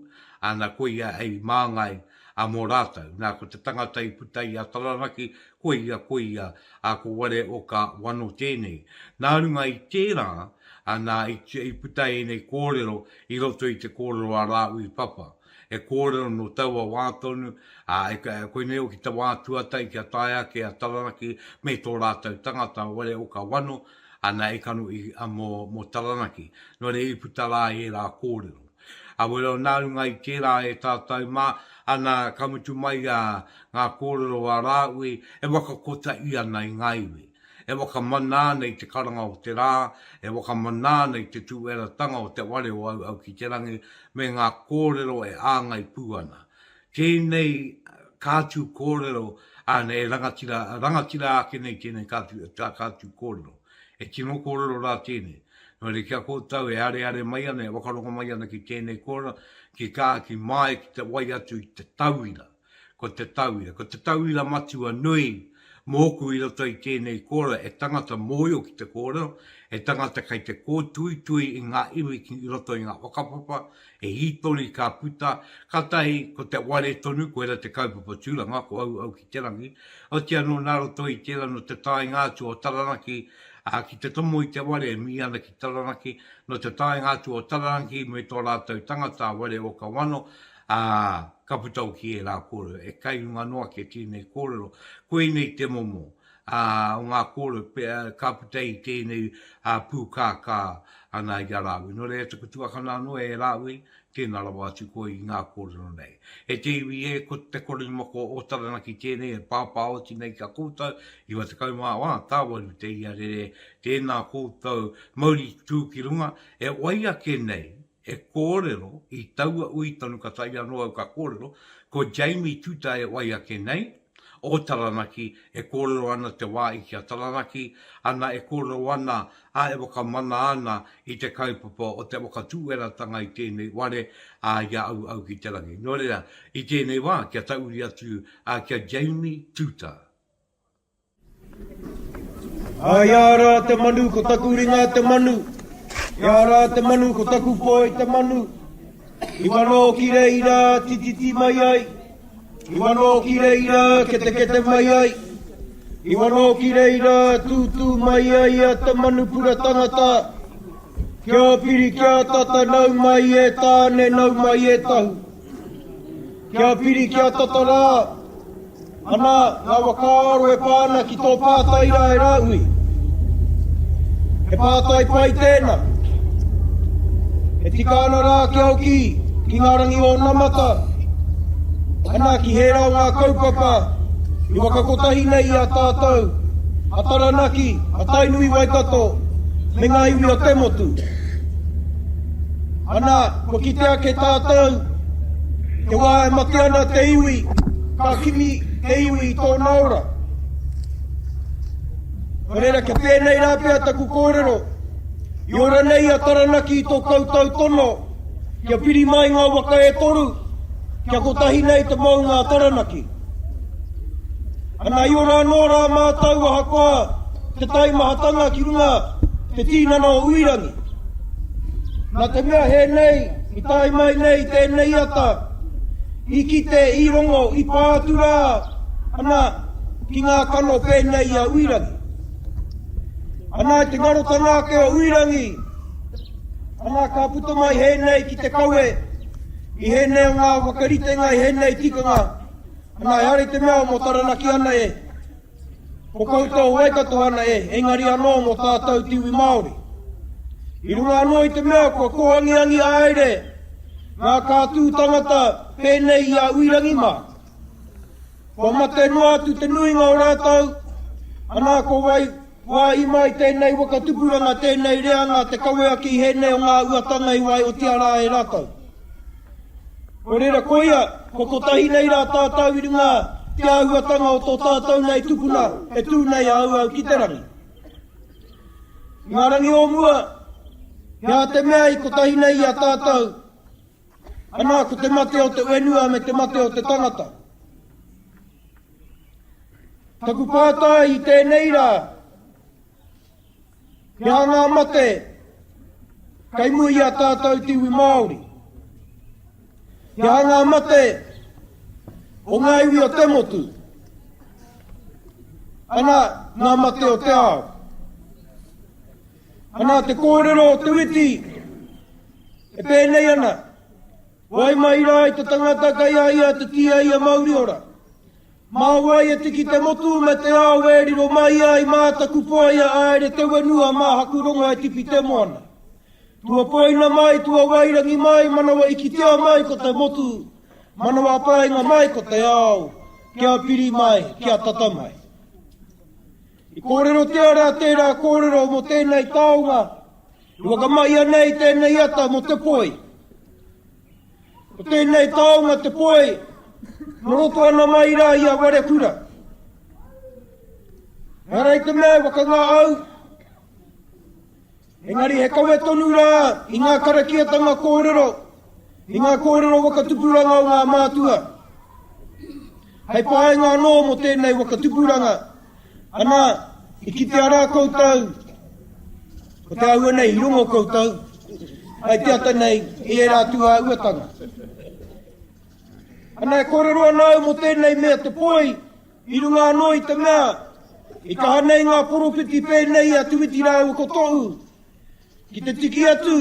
ana koe ia ei māngai a mō rātau. Nā ko te tangata i putai a Taranaki, koe ia a ko ware o ka wano tēnei. Nā runga i tērā, ana i putai nei kōrero, i roto i te kōrero a Rāhui Papa. E kōrero no taua wātonu, koe neo ki te wā Tuatahi ki a Taia, a Taranaki, me tō rātau tangata ware o ka wano, ana e kanu i mō Taranaki. Nō re i puta rā e rā kōrero. A wera o nārunga i tērā e tātou mā, ana kamutu mai ngā kōrero a Rāhui, e wakakota i ana i ngaiwe. E wakamana nei te karanga o te rā, e wakamana nei te tūeratanga o te ware o au ki te rangi, me ngā kōrero e āngai pūana. Tēnei kātu kōrero, ana e rangatira ake nei tēnei kātu kōrero. E tino kōrero rā tēnei. Nō re kia kōtau e are mai ana, e wakaronga mai ana ki tēnei kōrero, ki mai ki te wai atu i te tauira. Ko te tauira matua nui, mōku i roto i tēnei kōrero, e tangata mōio ki te kōrero, e tangata kai te kōtui i ngā iwi ki roto i ngā whakapapa, e hitori ka puta, katahi ko te ware tonu, ko era te kaupapa tūranga, ko au ki te rangi. O te anō nā roto i tēra no te tāi ngātu o Taranaki, ki te tomo i te ware e mi ana ki Taranaki, no te tāi ngātu o Taranaki, me tō rātou tangata ware o ka wano, ka putau ki e rā kōrero, e kai unga noa ki tēnei kōrero, koe nei te momo, o ngā kōrero, ka putai tēnei pūkākā ana i a Rāhui. Nō rea tuku tuakana noa e Rāhui, tēnā rawa atu koe i ngā kōrero nei. E te iwi e, ko te korimoko o Taranaki tēnei, e pāpāoti nei ka kōtau, i wa te kaumā, tāwaru te ia re, tēnā kōtau, mauri tū ki runga, e wai ake nei, e kōrero, i taua ui tanu ka tai anō au ka kōrero, ko Jamie Tuuta e wai ake nei, o Taranaki, e kōrero ana te wā i kia Taranaki, ana e kōrero ana, e wakamana ana i te kaupapa o te wakatūeratanga i tēnei ware, ia au ki te rangi. Nō rea, i tēnei wā, kia tauri atu, kia Jamie Tuuta. Ai ara te manu, ko taku ringa te manu. Iara te manu, ko taku poi te manu. I wano ki reira, tititi mai ai. I wano ki reira, kete mai ai. I wano ki reira, tūtū mai ai a te manu pura tangata. Kia piri kia tata nau mai e tāne nau mai e tahu. Kia piri kia tata rā. Ana, ngā whakaaro e pāna ki tō pātai rā e Rāhui. E pātai pai tēnā. E tika ana rā ki au ki ngā rangi o Namata. Ana ki he rau ngā kaupapa, i wakakotahi nei a tātou, a Taranaki, a Tainui Waikato, me ngā iwi o te motu. Ana, ko ki te ake tātou, te wā e mate ana te iwi, ka kimi te iwi i tō naura. Orera ke pēnei rā pēa taku kōrero, i ora nei a Taranaki i tō koutou tono, kia piri mai ngā waka e toru, kia kotahi nei te mau ngā Taranaki. Ana i ora anō rā mātau a hakoa, te taimahatanga ki runga, te tīnana o uirangi. Nā te mea he nei, i tai mai nei, tēnei ata, i ki te irongo, i pātura, ana ki ngā kano pēnei a uirangi. Ana te ngarotanga ke o uirangi, ana ka puta mai he nei ki te kaue, i he nei ngā wakaritenga, i he nei tikanga, ana e hare te mea mo Taranaki ana e, ko koutou Waikato ana e, engari anō mo tātou tiwi Māori. I runga anō i te mea ko kohangiangi aere, ngā kātū tangata pēnei i a uirangi mā. Ko mate noa tu te nuinga o rātau, ana ko wai Wā i mai tēnei waka tupuranga tēnei reanga te kawea ki hene o ngā uatanga i wai o te ara e rātou. O reira koia, ko kotahi nei rā tātou i runga te auatanga o tō tātou nei tupuna e tū nei au ki te rangi. Ngā rangi o mua, hea te mea i kotahi nei a tātou, anā ko te mate o te wenua me te mate o te tangata. Taku pātai i tēnei rā, hea ngā mate, kai mui a tātou tiwi Māori. Hea ngā mate, o ngā iwi o te motu. Ana, ngā mate o te ao. Ana, te kōrero o te wiki, e pēnei ana. Wai mai rā i te tangata kai aia te tia ia Māori ora. Mā wai e tiki te motu me te ao e riro mai ai māta kupoia aere te wenua mā hakuronga e tipi te moana. Tua poina mai, tua wairangi mai, manawa ikitea mai ko te motu, manawa painga mai ko te ao, kia piri mai, kia tata mai. I kōrero te ara tērā kōrero mo tēnei taonga, i wakamaia nei tēnei ata mo te poi. O tēnei taonga te poi, Noroto ana mai rā i a ware kura. Harai te mea waka ngā au. Engari he kawe tonu rā i ngā karakiatanga kōrero. I ngā kōrero waka tupuranga o ngā mātua. Hei pae ngā nō mo tēnei waka tupuranga. Ana, i ki te ara koutou. Ko te aua nei, i rongo koutou. Hei te ata nei, i e rā tua uatanga. Ana e kōrero anau mo tēnei mea te poi, i runga anō i te mea, i ka hanei ngā poropiti pēnei a tuwiti rāu ko tohu, ki te tiki atu,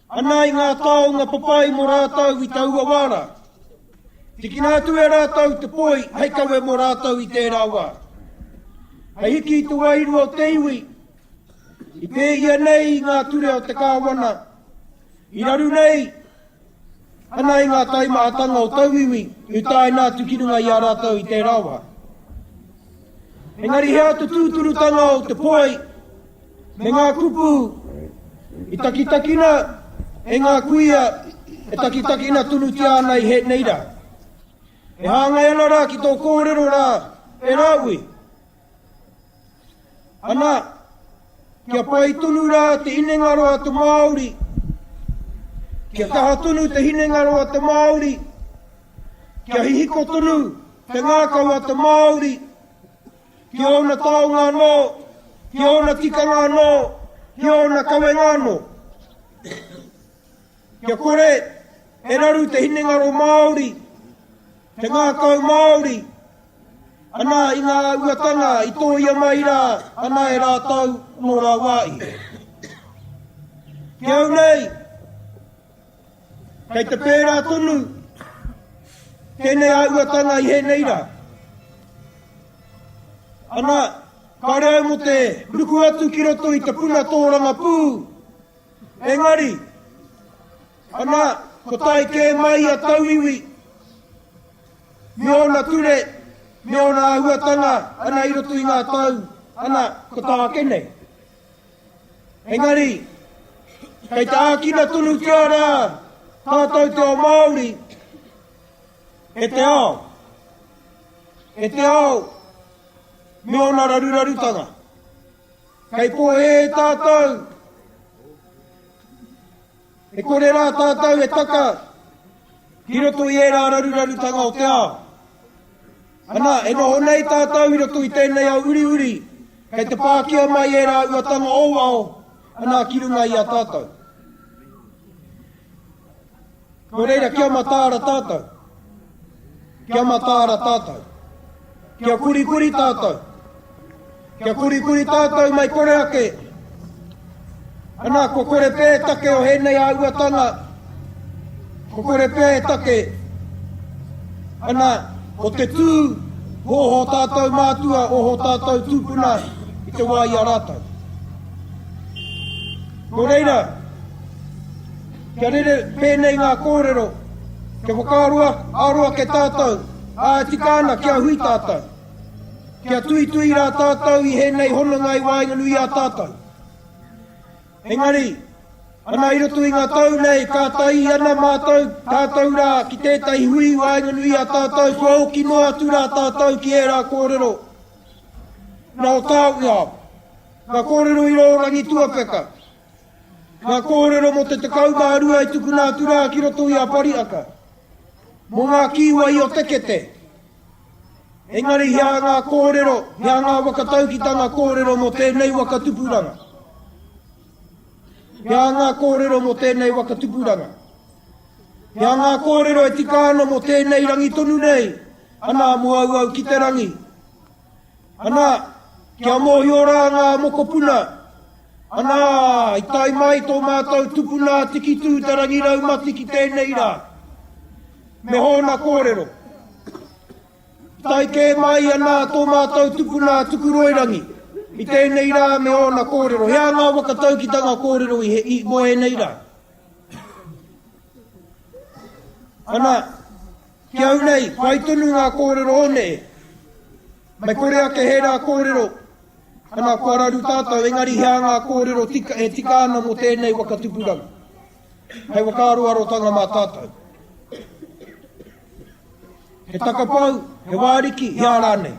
ana i ngā taonga papai mo rātau i taua wāra. Tiki nā tu e rātau te poi, hei kawe mo rātau i tērā wā. Hei hiki i tu wairua o te iwi, i pēia nei ngā ture o te kāwana, i raru nei, ana i ngā taimaatanga o tauiwi, i tae nā tukirunga i a rātau i te rawa. Engari hea te tūturutanga o te poi, me ngā kupu, i takitakina, e ngā kuia, e takitakina tunu te ana i he neira. E hāngai ana rā ki tō kōrero rā, e rāui. Ana, kia pai tunu rā te inengaro a te Māori, kia kaha tunu te hinengaro a te Māori, kia hihiko tunu te ngākau a te Māori, kia ona taonga anō, kia ona tikanga anō, kia ona kawenga anō. Kia kore, e raru te hinengaro Māori, te ngākau Māori, ana i ngā uatanga i tōia mai rā, ana e rātau no rā wai. Kia au nei, kei te pērā tonu, tēnei auatanga i he neira. Ana, ka reo mo te ruku atu ki roto i te puna tōranga pū. Engari, ana, ko tai kē mai a tauiwi. Me ona ture, me ona auatanga, ana i roto i ngā tau, ana, ko tā kene. Engari, kei tā kina tonu te ara, tātou te o Māori, e te ao. E te ao, me ona rarurarutanga. Kei po e tātou. E kore rā tātou e taka, ki roto i e rā rarurarutanga o te ao. Ana, e noho nei tātou i roto i tēnei au uri uri, kei te pākia mai e rā uatanga o ao, ana ki runga i a tātou. Ko reira, kia matāra tātou. Kia matāra tātou. Kia kurikuri tātou. Kia kurikuri tātou mai kore ake. Ana, ko kore pē take o henei auatanga. Ko kore pē take. Ana, o te tū, hoho tātou mātua, hoho tātou tūpuna, i te wai a rātou. Ko reira, kia rere pēnei ngā kōrero, kia whakaarua, aroa ke tātou, a tikana kia hui tātou. Kia tui rā tātou I henei hononga I wāinga nui a tātou. Engari, ana I roto I ngā tau nei, ka tai ana mātou, tātou rā ki tētai hui wāinga nui a tātou, kua oki noa tu rā tātou ki e rā kōrero. Nā o Kāwhia, ngā kōrero I rō rangi tuapeka. Ngā kōrero mo te tekau mārua I tuku nā tu rā ki roto I a pariaka. Mo ngā kiwa I o tekete. Engari hea ngā kōrero, hea ngā whakataukitanga kōrero mo tēnei wakatupuranga. Hea ngā kōrero mo tēnei wakatupuranga. Hea ngā kōrero e tika ana mo tēnei rangi tonu nei, ana mo au ki te rangi. Ana, kia mohi ora ngā mokopuna. Ana, I tai mai tō mātou tupuna tiki tū te rangi rau mati ki tēnei rā. Me hōna kōrero. Tai ke mai ana tō mātou tupuna tukuroirangi. I tēnei rā me ona kōrero. Hea ngā whakataukitanga kōrero I moe nei rā. Ana, ki au nei, whai tonu ngā kōrero one. Mai kore ake he rā kōrero. Ana, kua raru tātou, engari hea ngā kōrero tika ana mo tēnei wakatupuranga. Hei wakaroarotanga mā tātou. He takapau, he wāriki, hea rānei.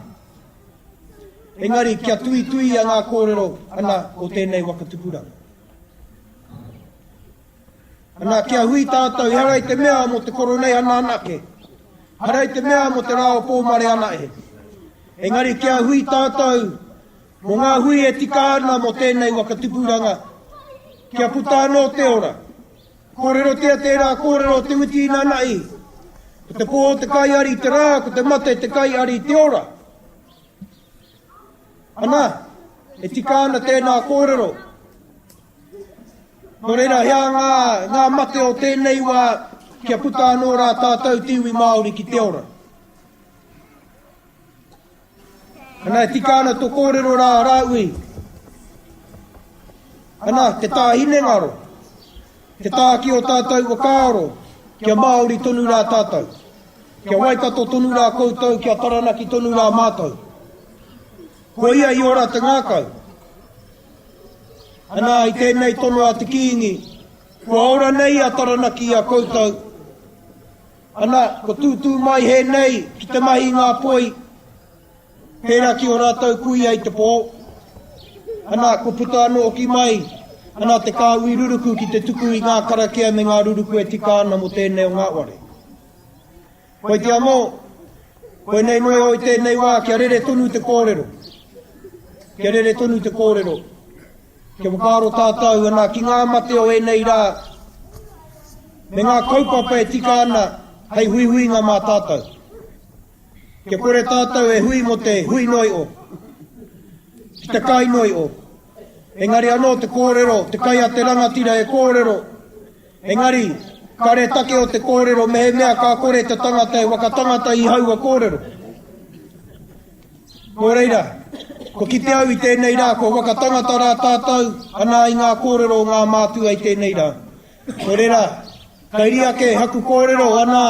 Engari, kia tui a ngā kōrero, ana, o tēnei wakatupuranga. Ana, kia hui tātou, harai te mea mo te koronei ana anake. Harai te mea mo te rāo pōmare ana e. Engari, kia hui tātou, mo ngā hui e tika ana mo tēnei wakatupuranga. Kia puta anō te ora. Kōrero te rā, kōrero te witi nanai. Ko te pō te kai ari te rā, ko te mate te kai ari te ora. Ana, e tika ana tēnā kōrero. Nō reira, hea ngā mate o tēnei wā kia puta anō rā tātou tiwi Māori ki te ora. Ana, e tika ana tō kōrero rā Rāhui. Ana, te tā hine ngaro. Te tā ki o tātou whakaaro. Kia Māori tonu rā tātou. Kia Waikato tonu rā koutou, kia Taranaki tonu rā mātou. Ko ia I ora te ngākau. Ana I tēnei tono a te kiingi. Ko ora nei a Taranaki a koutou. Ana, ko tūtū mai he nei ki te mahi ngā poi. Pērā ki o rātou kui ai te pō. Ana, ko puta anō ki mai. Ana, te kāui ruruku ki te tuku I ngā karakia me ngā ruruku e tika ana mo tēnei o ngā ware. Koe te amo, koe nei noe o I tēnei wā, kia rere tonu te kōrero. Kia rere tonu te kōrero. Kia whakaro tātou ana ki ngā mate o e nei rā. Me ngā kaupapa e tika ana, hei hui ngā mā tātou. Kia kore tātou e hui mo te hui noi o. Ki te kai noi o. Engari anō te kōrero, te kai a te rangatira e kōrero. Engari, kare take o te kōrero, me he mea ka kore te tangata e wakatangata I haua kōrero. Nō reira, ko ki te au I tēnei rā, ko wakatangata rā tātou, ana I ngā kōrero ngā mātua I tēnei rā. Nō reira, kairi ake haku kōrero, ana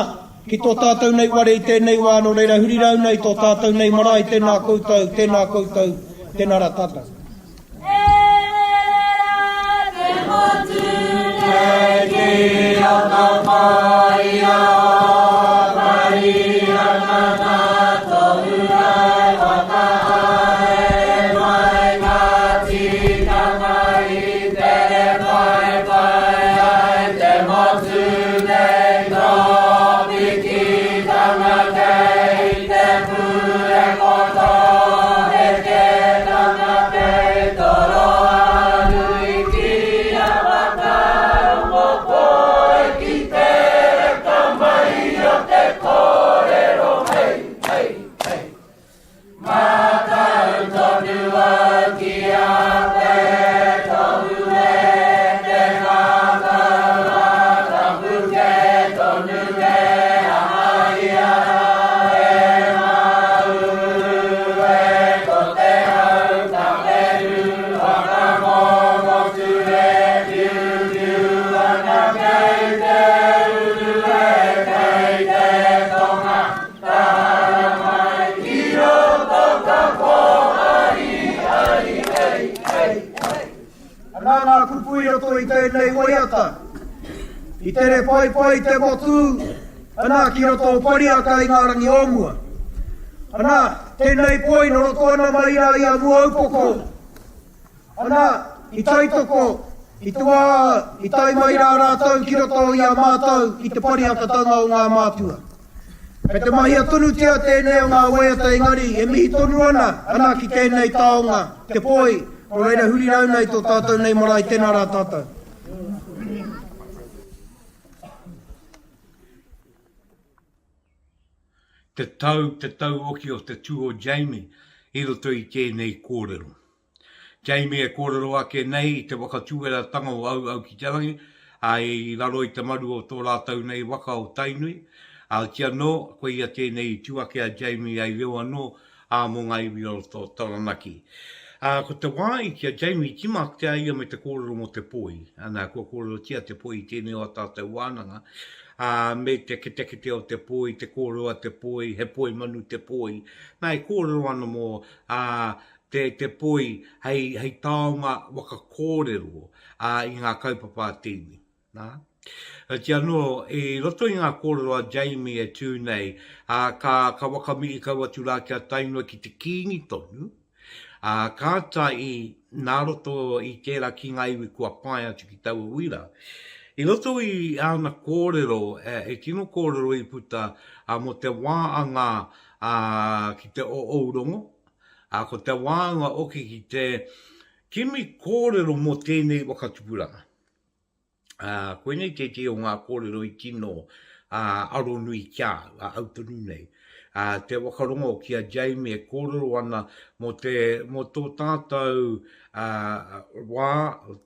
ki tō tātou nei ware I tēnei wā, nō reira, huri rau nei tō tātou nei marae, tēnā koutou, tēnā rā tātou. Mai ngā kupui roto I tēnei waiata. I tere pai te motu, ana ki roto pariaka I ngā rangi omua. Ana, tēnei poi no roto ana mai rā I a mua upoko. Ana, I tautoko, I Tuawhā, I tai mai rā rātau ki roto I a mātau ki te pariaka tanga o ngā mātua. Kei te mahi atunu tia tēnei o ngā waiata engari, e mihi tonu ana ki tēnei taonga, te poi, o reira huri rau nei tō tātou nei marae tēnā rā tātou. Te tau oki o te tū o Jamie, I roto I tēnei kōrero. Jamie e kōrero ake nei, te wakatūera tanga o au ki te rangi, ai raro I te maru o tō rātau nei waka o tainui, a tia no, koe ia tēnei tuake a Jamie ai reo anō, a mō ngai wio tō Taranaki. Ko te wāi kia Jamie, tima te aia me te kōrero mo te poi, ana kua kōrero tia te poi tēnei o tātou wānanga, me te kete o te poi, te kōrero a te poi, he poi manu te poi, nai kōrero ana mō te poi, hei taonga whakakōrero I ngā kaupapa tēnei. Tia no, e roto I ngā kōrero a Jamie e tū nei, ka wakami I kaua tūrā kia tainua ki te kīngi tonu, ka tai nā roto I tērā ki ngā iwi kua pai atu ki taua uira. I roto I ana kōrero, e tino kōrero I puta mo te wāanga ki te ourongo, ko te wāanga oki ki te kimi kōrero mo tēnei wakatupuranga. Koe nei te o ngā kōrero I tino aro nui kia, autanu nei. Te wakarongo ki a Jamie e kōrero ana mo tō tātou wā,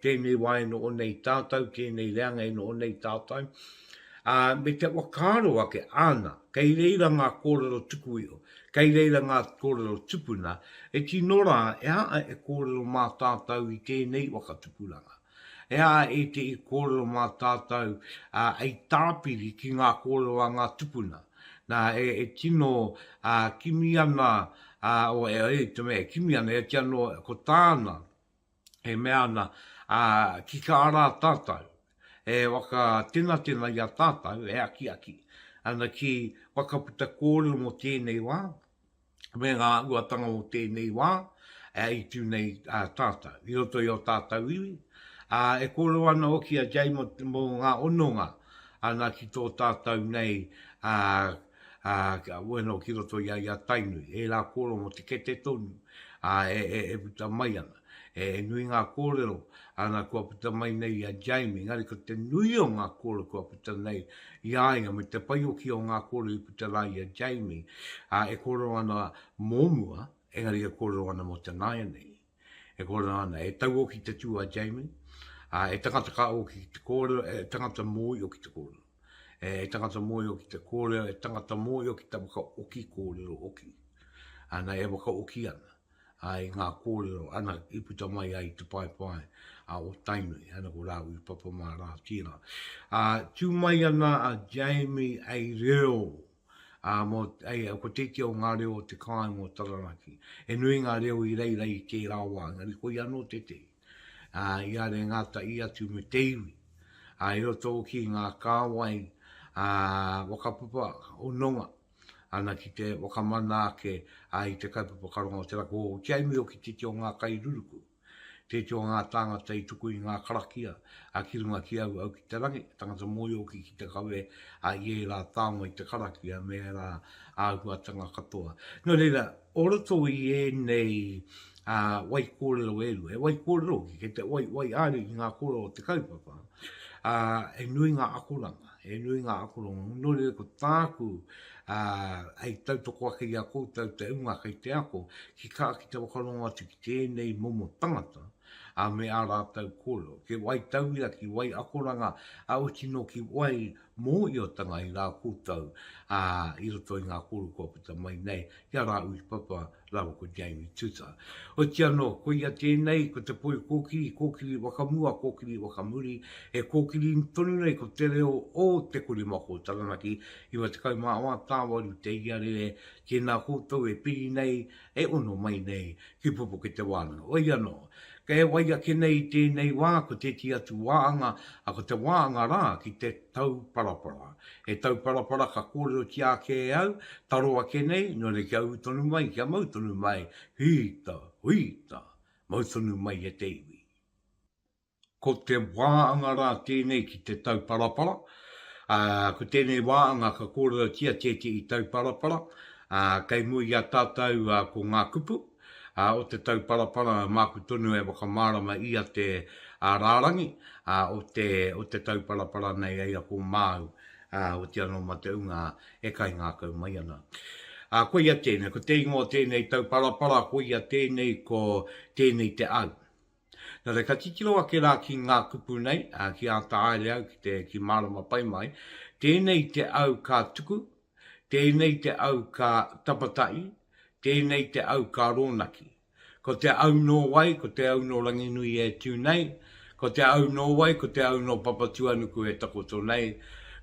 tēnei wai no o nei tātou, tēnei reanga no o nei tātou. Me te wakaro ake ana, kei reira ngā kōrero tukuio, kei reira ngā kōrero tupuna, e tinora e kōrero mā tātou I tēnei wakatupuranga. Ea e te I kōrero mā tātou ai tāpiri ki ngā kōrero a ngā tupuna. Nā e tino kimi ana, o te mea kimi ana, e tino ko tāna, e mea ana ki ka ara tātou. E waka tēnā I a tātou, e aki. Ana ki wakaputa kōrero mo tēnei wā, me ngā uatanga o tēnei wā, I tū nei tātou. I roto I o tātou iwi. E kōrero ana oki a Jamie mo ngā hononga, ana ki tō tātou nei, bueno, ki roto ia tainui, e la kōrero mo te kete tonu, e puta mai ana, e nui ngā kōrero, ana kua puta mai nei a Jamie, ngari ko te nui o ngā kōrero kua puta nei, I ainga, me te paioki o ngā kōrero I puta lai a Jamie, e kōrero ana mōmua, engari e kōrero ana mo te naia nei, e kōrero ana, e tau o ki te tū a Jamie, e tangata ka o ki te kōrero, e tangata mōi o ki te kōrero. E tangata mōi o ki te kōrero, e tangata mōi o ki te waka oki kōrero oki. Ana e waka oki ana, ai ngā kōrero, ana I puta mai ai te pai, o tainui, ana ko Rāhui Papa mā rā tira. Tū mai ana a Jamie ai reo, ko teke o ngā reo o te kāinga o Taranaki. E nui ngā reo I reirei te rāwā, ngari ko I anō te te. Ia re ngata I atu me te iwi. I roto ki ngā kāwai wakapapa hononga. Ana ki te wakamana ake I te kaupapa karonga o te rako o Jamie o ki te o ngā kairuruku. Te o ngā tāngata I tuku I ngā karakia. Ki runga ki au ki te rangi. Tangata moi o ki te kawe I e rā tāma I te karakia me rā āhuatanga katoa. No reira, o roto I e nei whaikōrero eru, e whaikōrero ki te wai ari I ngā kōrero o te kaupapa, e nui ngā akoranga, nore ko tāku, ai tautoko ake I a koutou te unga kei te ako, ki ka ki te wakaronga atu ki tēnei momo tangata, me a rātau kōrero, ke wai tauira ki wai akoranga, o tino ki wai mō I o tanga I rā koutou, I roto I ngā kōrero kua puta mai nei, ia Rāhui Papa, rawa ko Jamie Tuuta. O tia no, ko ia tēnei, ko te poi kōkiri wakamua, kōkiri wakamuri, e kōkiri tonu nei ko te reo o te korimako Taranaki, I wa te kaumāua tāwaru te iare, ki nā koutou e piri nei, e ono mai nei, ki Pupuke Te Wānanga. O ia no, Ka e wai ake nei tēnei wā ko te tia tu wāanga, a ko te wāanga rā ki te tauparapara. E tauparapara ka kōrero ki ake au, taro ake nei, no re kia utonu mai, kia mautonu mai, huita, mautonu mai e te iwi. Ko te wāanga rā tēnei ki te tauparapara, ko tēnei wāanga ka kōrero kia te i tauparapara, kei mui a tātou ko ngā kupu, o te tauparapara māku tonu e whakamārmama ia te rārangi, o te tauparapara nei eia ko māu, o te anō ma te unga e kai ngā kau mai ana. Ko ia tēnei, ko te ingoa tēnei tauparapara, ko ia tēnei ko tēnei te au. Nā re ka titiro ake rā ki ngā kupu nei, ki a tāere au ki mārama pai mai, tēnei te au ka tuku, tēnei te au ka tapatai, tēnei te au ka rōnaki. Ko te au no wai, ko te au no ranginui e tū nei, ko te au no wai, ko te au no papatuanuku e takoto nei,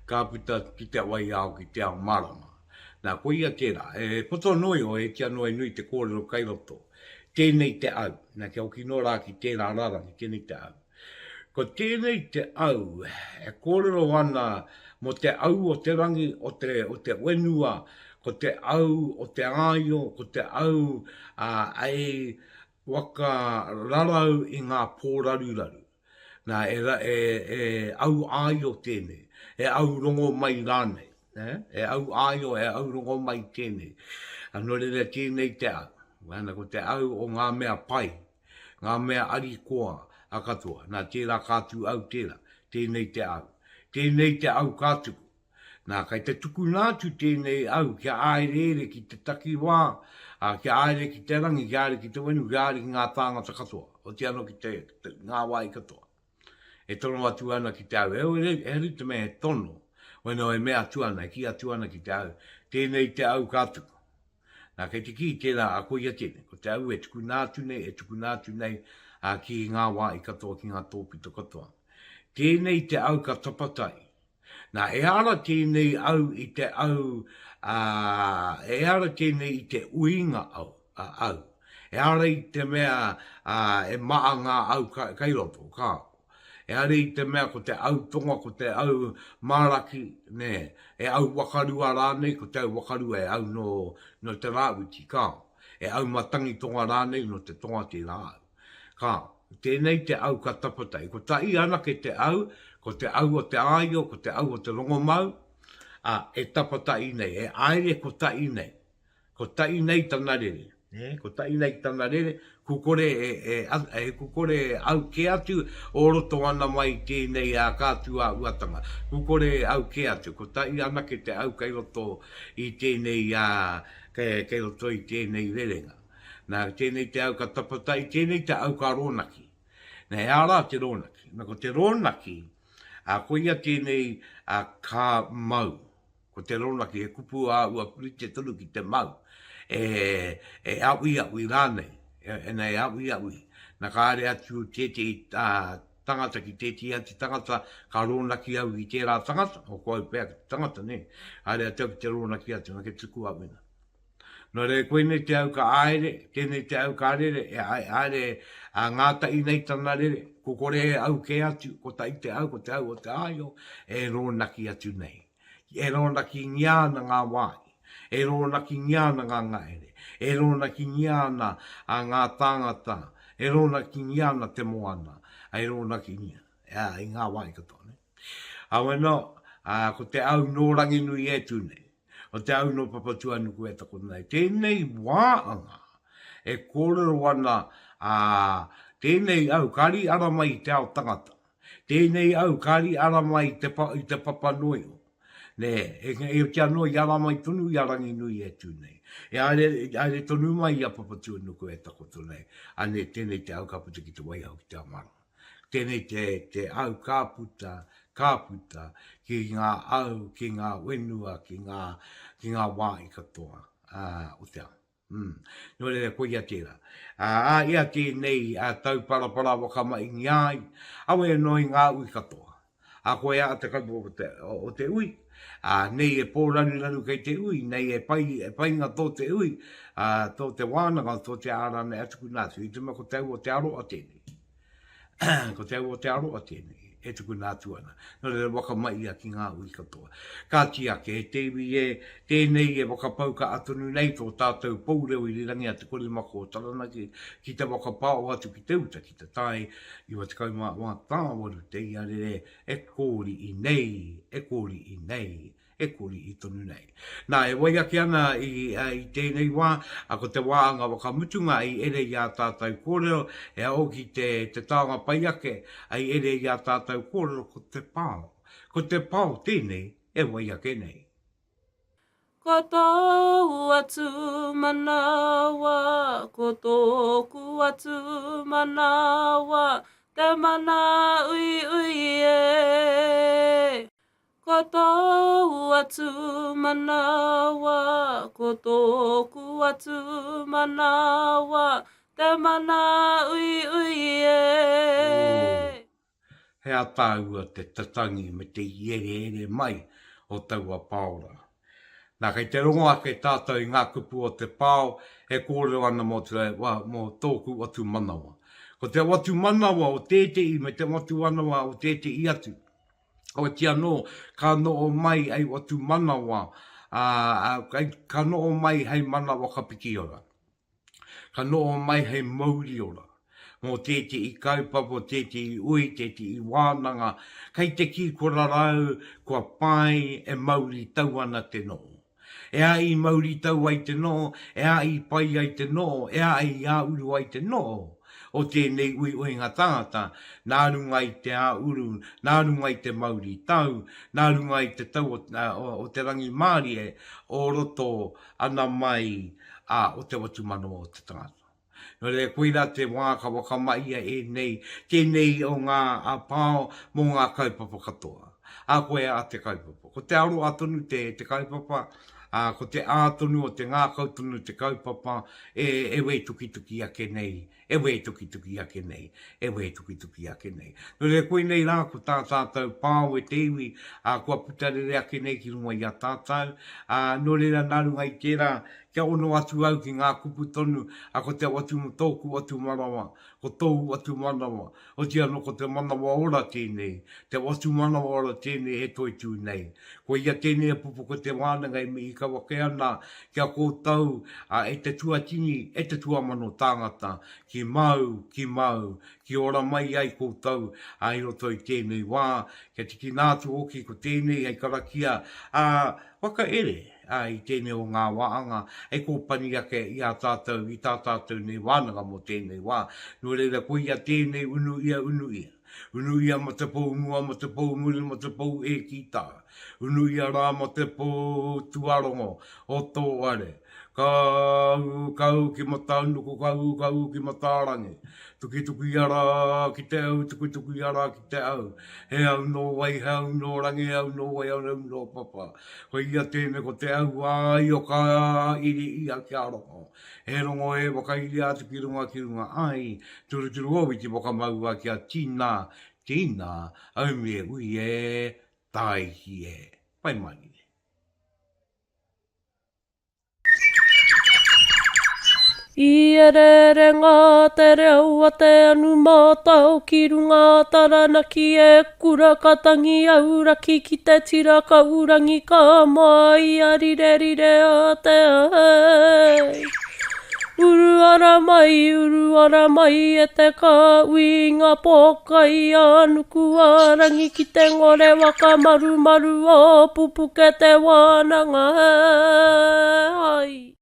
ka puta ki te wai au ki te au marama. Nā ko ia tērā, e poto noi o e kia noi nui te kōrero kai roto. Tēnei te au, nā kia oki no rā ki tērā rārangi, tēnei te au. Ko tēnei te au, e kōrero ana mo te au o te rangi, o te wenua, ko te au o te aio, ko te au ai waka rarau i ngā pōraruraru. Nā e au aio tēnei, e au rongo mai rānei, e au aio, e au rongo mai tēnei. Anō rere tēnei te au. Wana ko te au o ngā mea pai, ngā mea ari koa a katoa, nā tērā kātu au tērā, tēnei te au. Tēnei te au kātuku. Nā kai te tuku nātu tēnei au, kia aerere ki te takiwā, kia aere ki te rangi, kia aere ki te wenu, kia aere ki ngā tāngata katoa, o te ano ki te ngā wai katoa. E tono atu ana ki te au, e rite me e tono, weno e mea tuana, ki atu ana ki te au, tēnei te au kātuku. Nā kei te ki tērā a ko ia tēnei, ko te au e tuku nātu nei, ki ngā wā i katoa ki ngā tōpito katoa. Tēnei te au ka tapatai. Nā e ara tēnei au i te au, e ara tēnei i te uinga au. E ara i te mea e maa ngā au kai roto, kā. E ara i te mea ko te au tonga, ko te au maraki, ne, e au wakarua rānei, ko te au wakarua e au no te rāwiti, kā. E au matangi tonga rānei no te tonga te rāu. Kā, tēnei te au ka tapatai. Ko tai ana ke te au o te aio, ko te au o te longomau, e tapatai nei, e aere ko tai nei. Ko tai nei tana rere. Ko tai nei tana rere, kukore kukore au ke atu o roto ana mai tēnei a kātua uatanga. Kukore au ke atu, ko tai ana ke te au kai roto i tēnei kai roto i tēnei rerenga. Nā tēnei te au ka tapatai, tēnei te au ka rōnaki. Nā e ara te rōnaki. Nā ko te rōnaki, ko ia tēnei ka mau. Ko te rōnaki e kupu a ua puri te tonu ki te mau. E aui rānei. E nei aui. Nā ka are atu tēte i tangata ki tēte ati tangata ka rōnaki au i tērā tangata. O koe pēa ki tangata ne. Are atu ki te rōnaki atu, nā ke tuku au ina. No re koe nei te au ka aere, tēnei te au ka arere, e aere ngāta i nei tana rere, ko kore au ke atu, ko tai te au, ko te au o te aio, e rōnaki atu nei. E rōnaki ngiana ngā wai, e rōnaki ngiana ngā ngaere, e rōnaki ngiana ngā tāngata, e rōnaki ngiana te moana, e rōnaki ngiana, i ngā wai katoa ne. Awe no, ko te au no ranginui e tu nei. O te au no papatuanuku e tako nei. Tēnei wāanga e kōrero ana tēnei au kari ara mai te ao tangata. Tēnei au kari ara mai te papanoio. Ne, e kia noi ara mai tonu i arangi nui e tū nei. E aere tonu mai i a papatuanuku e tako nei. Ane tēnei te au kaputa ki te waiau ki te amara. Tēnei te au kāputa ki ngā au, ki ngā wenua, ki ngā wai katoa, o te au. No re koe ia tērā. Ia tēnei tauparapara wakamai ngiai, awe noi ngā ui katoa. Koe a te kapu o te ui, nei e pōranu kei te ui, nei e painga tō te ui, tō te wānanga, tō te ārane atuku nātu, i te mako te au o te aroa tēnei. Ko te au o te aroa tēnei, e tuku nātuana. No le wakamai a ki ngā ui katoa. Ka tiake, e tewi tēnei e wakapauka atunu nei tō tātou poureo i rirangi a te kore mako o Taranaki ki te wakapao atu ki te uta ki te tai i wa te kaumā wā tāwaru te ia re e kōri i nei, e kōri i nei. E kori i tonu nei. Nā, e wai ake ana i tēnei wā, a ko te wāanga wakamutunga i ere i a tātou kōrero, e au ki te tāonga pai ake, ai ere i a tātou kōrero ko te pāo. Ko te pāo tēnei, e wai ake nei. Ko tau atu manawa, ko tōku atu manawa, te mana ui ui e. Ko tau atu manawa, ko tōku atu manawa, te mana ui ui e. He a tāua te tatangi me te iere mai o taua paora. Nā kei te rongo ake tātou i ngā kupu o te pāo, e kōrero ana mo tōku atu manawa. Ko te watu manawa o tētei me te watu manawa o tētei atu. O te anō, ka noo mai ai watu manawa, ka noo mai hei manawa ka piki ora. Ka noo mai hei mauri ora. Mō tēte i kaupapa, tēte i ui, tēte i wānanga, kei te ki kura rau, kua pai e mauri tau ana te noo. E a i mauri tau ai te noo, e a i pai ai te noo, e a i a uru ai te noo. O tēnei ui ui ngā tangata, nā runga i te a uru, nā runga i te mauri tau, nā runga i te tau o te rangi Māori e, o roto ana mai o te watu manawa o te tangata. No le koira te wāka wakamaia e nei, tēnei o ngā pāo mō ngā kaupapa katoa. A koe a te kaupapa. Ko te aro atonu te kaupapa, ko te ātonu o te ngā kautonu te kaupapa, e wei tuki ake nei. E wei tuki ake nei, e wei tuki ake nei. No le koe nei rā, ko tātou pāo e teiwi, kua putarere ake nei ki runga i a tātou, no le rā nārunga i tērā, kia ono atu au ki ngā kupu tonu, ko te watu tōku atu manawa, ko tōu atu manawa, o tia no ko te manawa ora tēnei, te watu manawa ora tēnei e toi tū nei. Ko ia tēnei a Pupuke Te Wānanga i me i kawa ke ana, kia kōtau, e te tuatini, e te tuamano tāngata, ki mau, ki ora mai ai kōtau, ai roto i tēnei wā, kia tiki nātu oki ko tēnei ai karakia, whakaere, i tēnei o ngā wāanga, e kōpani ake i a tātou, i tā tātou nei wānanga mo tēnei wā. Nō reira koe ia tēnei unu ia. Unu ia ma te pou mua, ma te pou muri, ma te pou e ki tā. Unu ia rā ma te pou tuarongo o tō are. Kau ki mataunuku, kau ki matarangi. Tuki ara ki te au, tuki ara ki te au. He au no wai, he au no rangi, he au no wai, au no papa. Ko ia tēne ko te au ai o ka iri ia ki aroho. He rongo e wakairi atu ki runga ai. Turu owi ti wakamaua ki a tīna, au me ui e, tai hi e. Pai mani. I ere ngā te reo a te anu mātau ki runga Taranaki e kura katangi auraki ki te tira ka urangi ka mai a rire a te ai. Uru ara mai e te ka uinga Pokai anuku arangi ki te ngore waka maru o Pupuke Te Wānanga ai.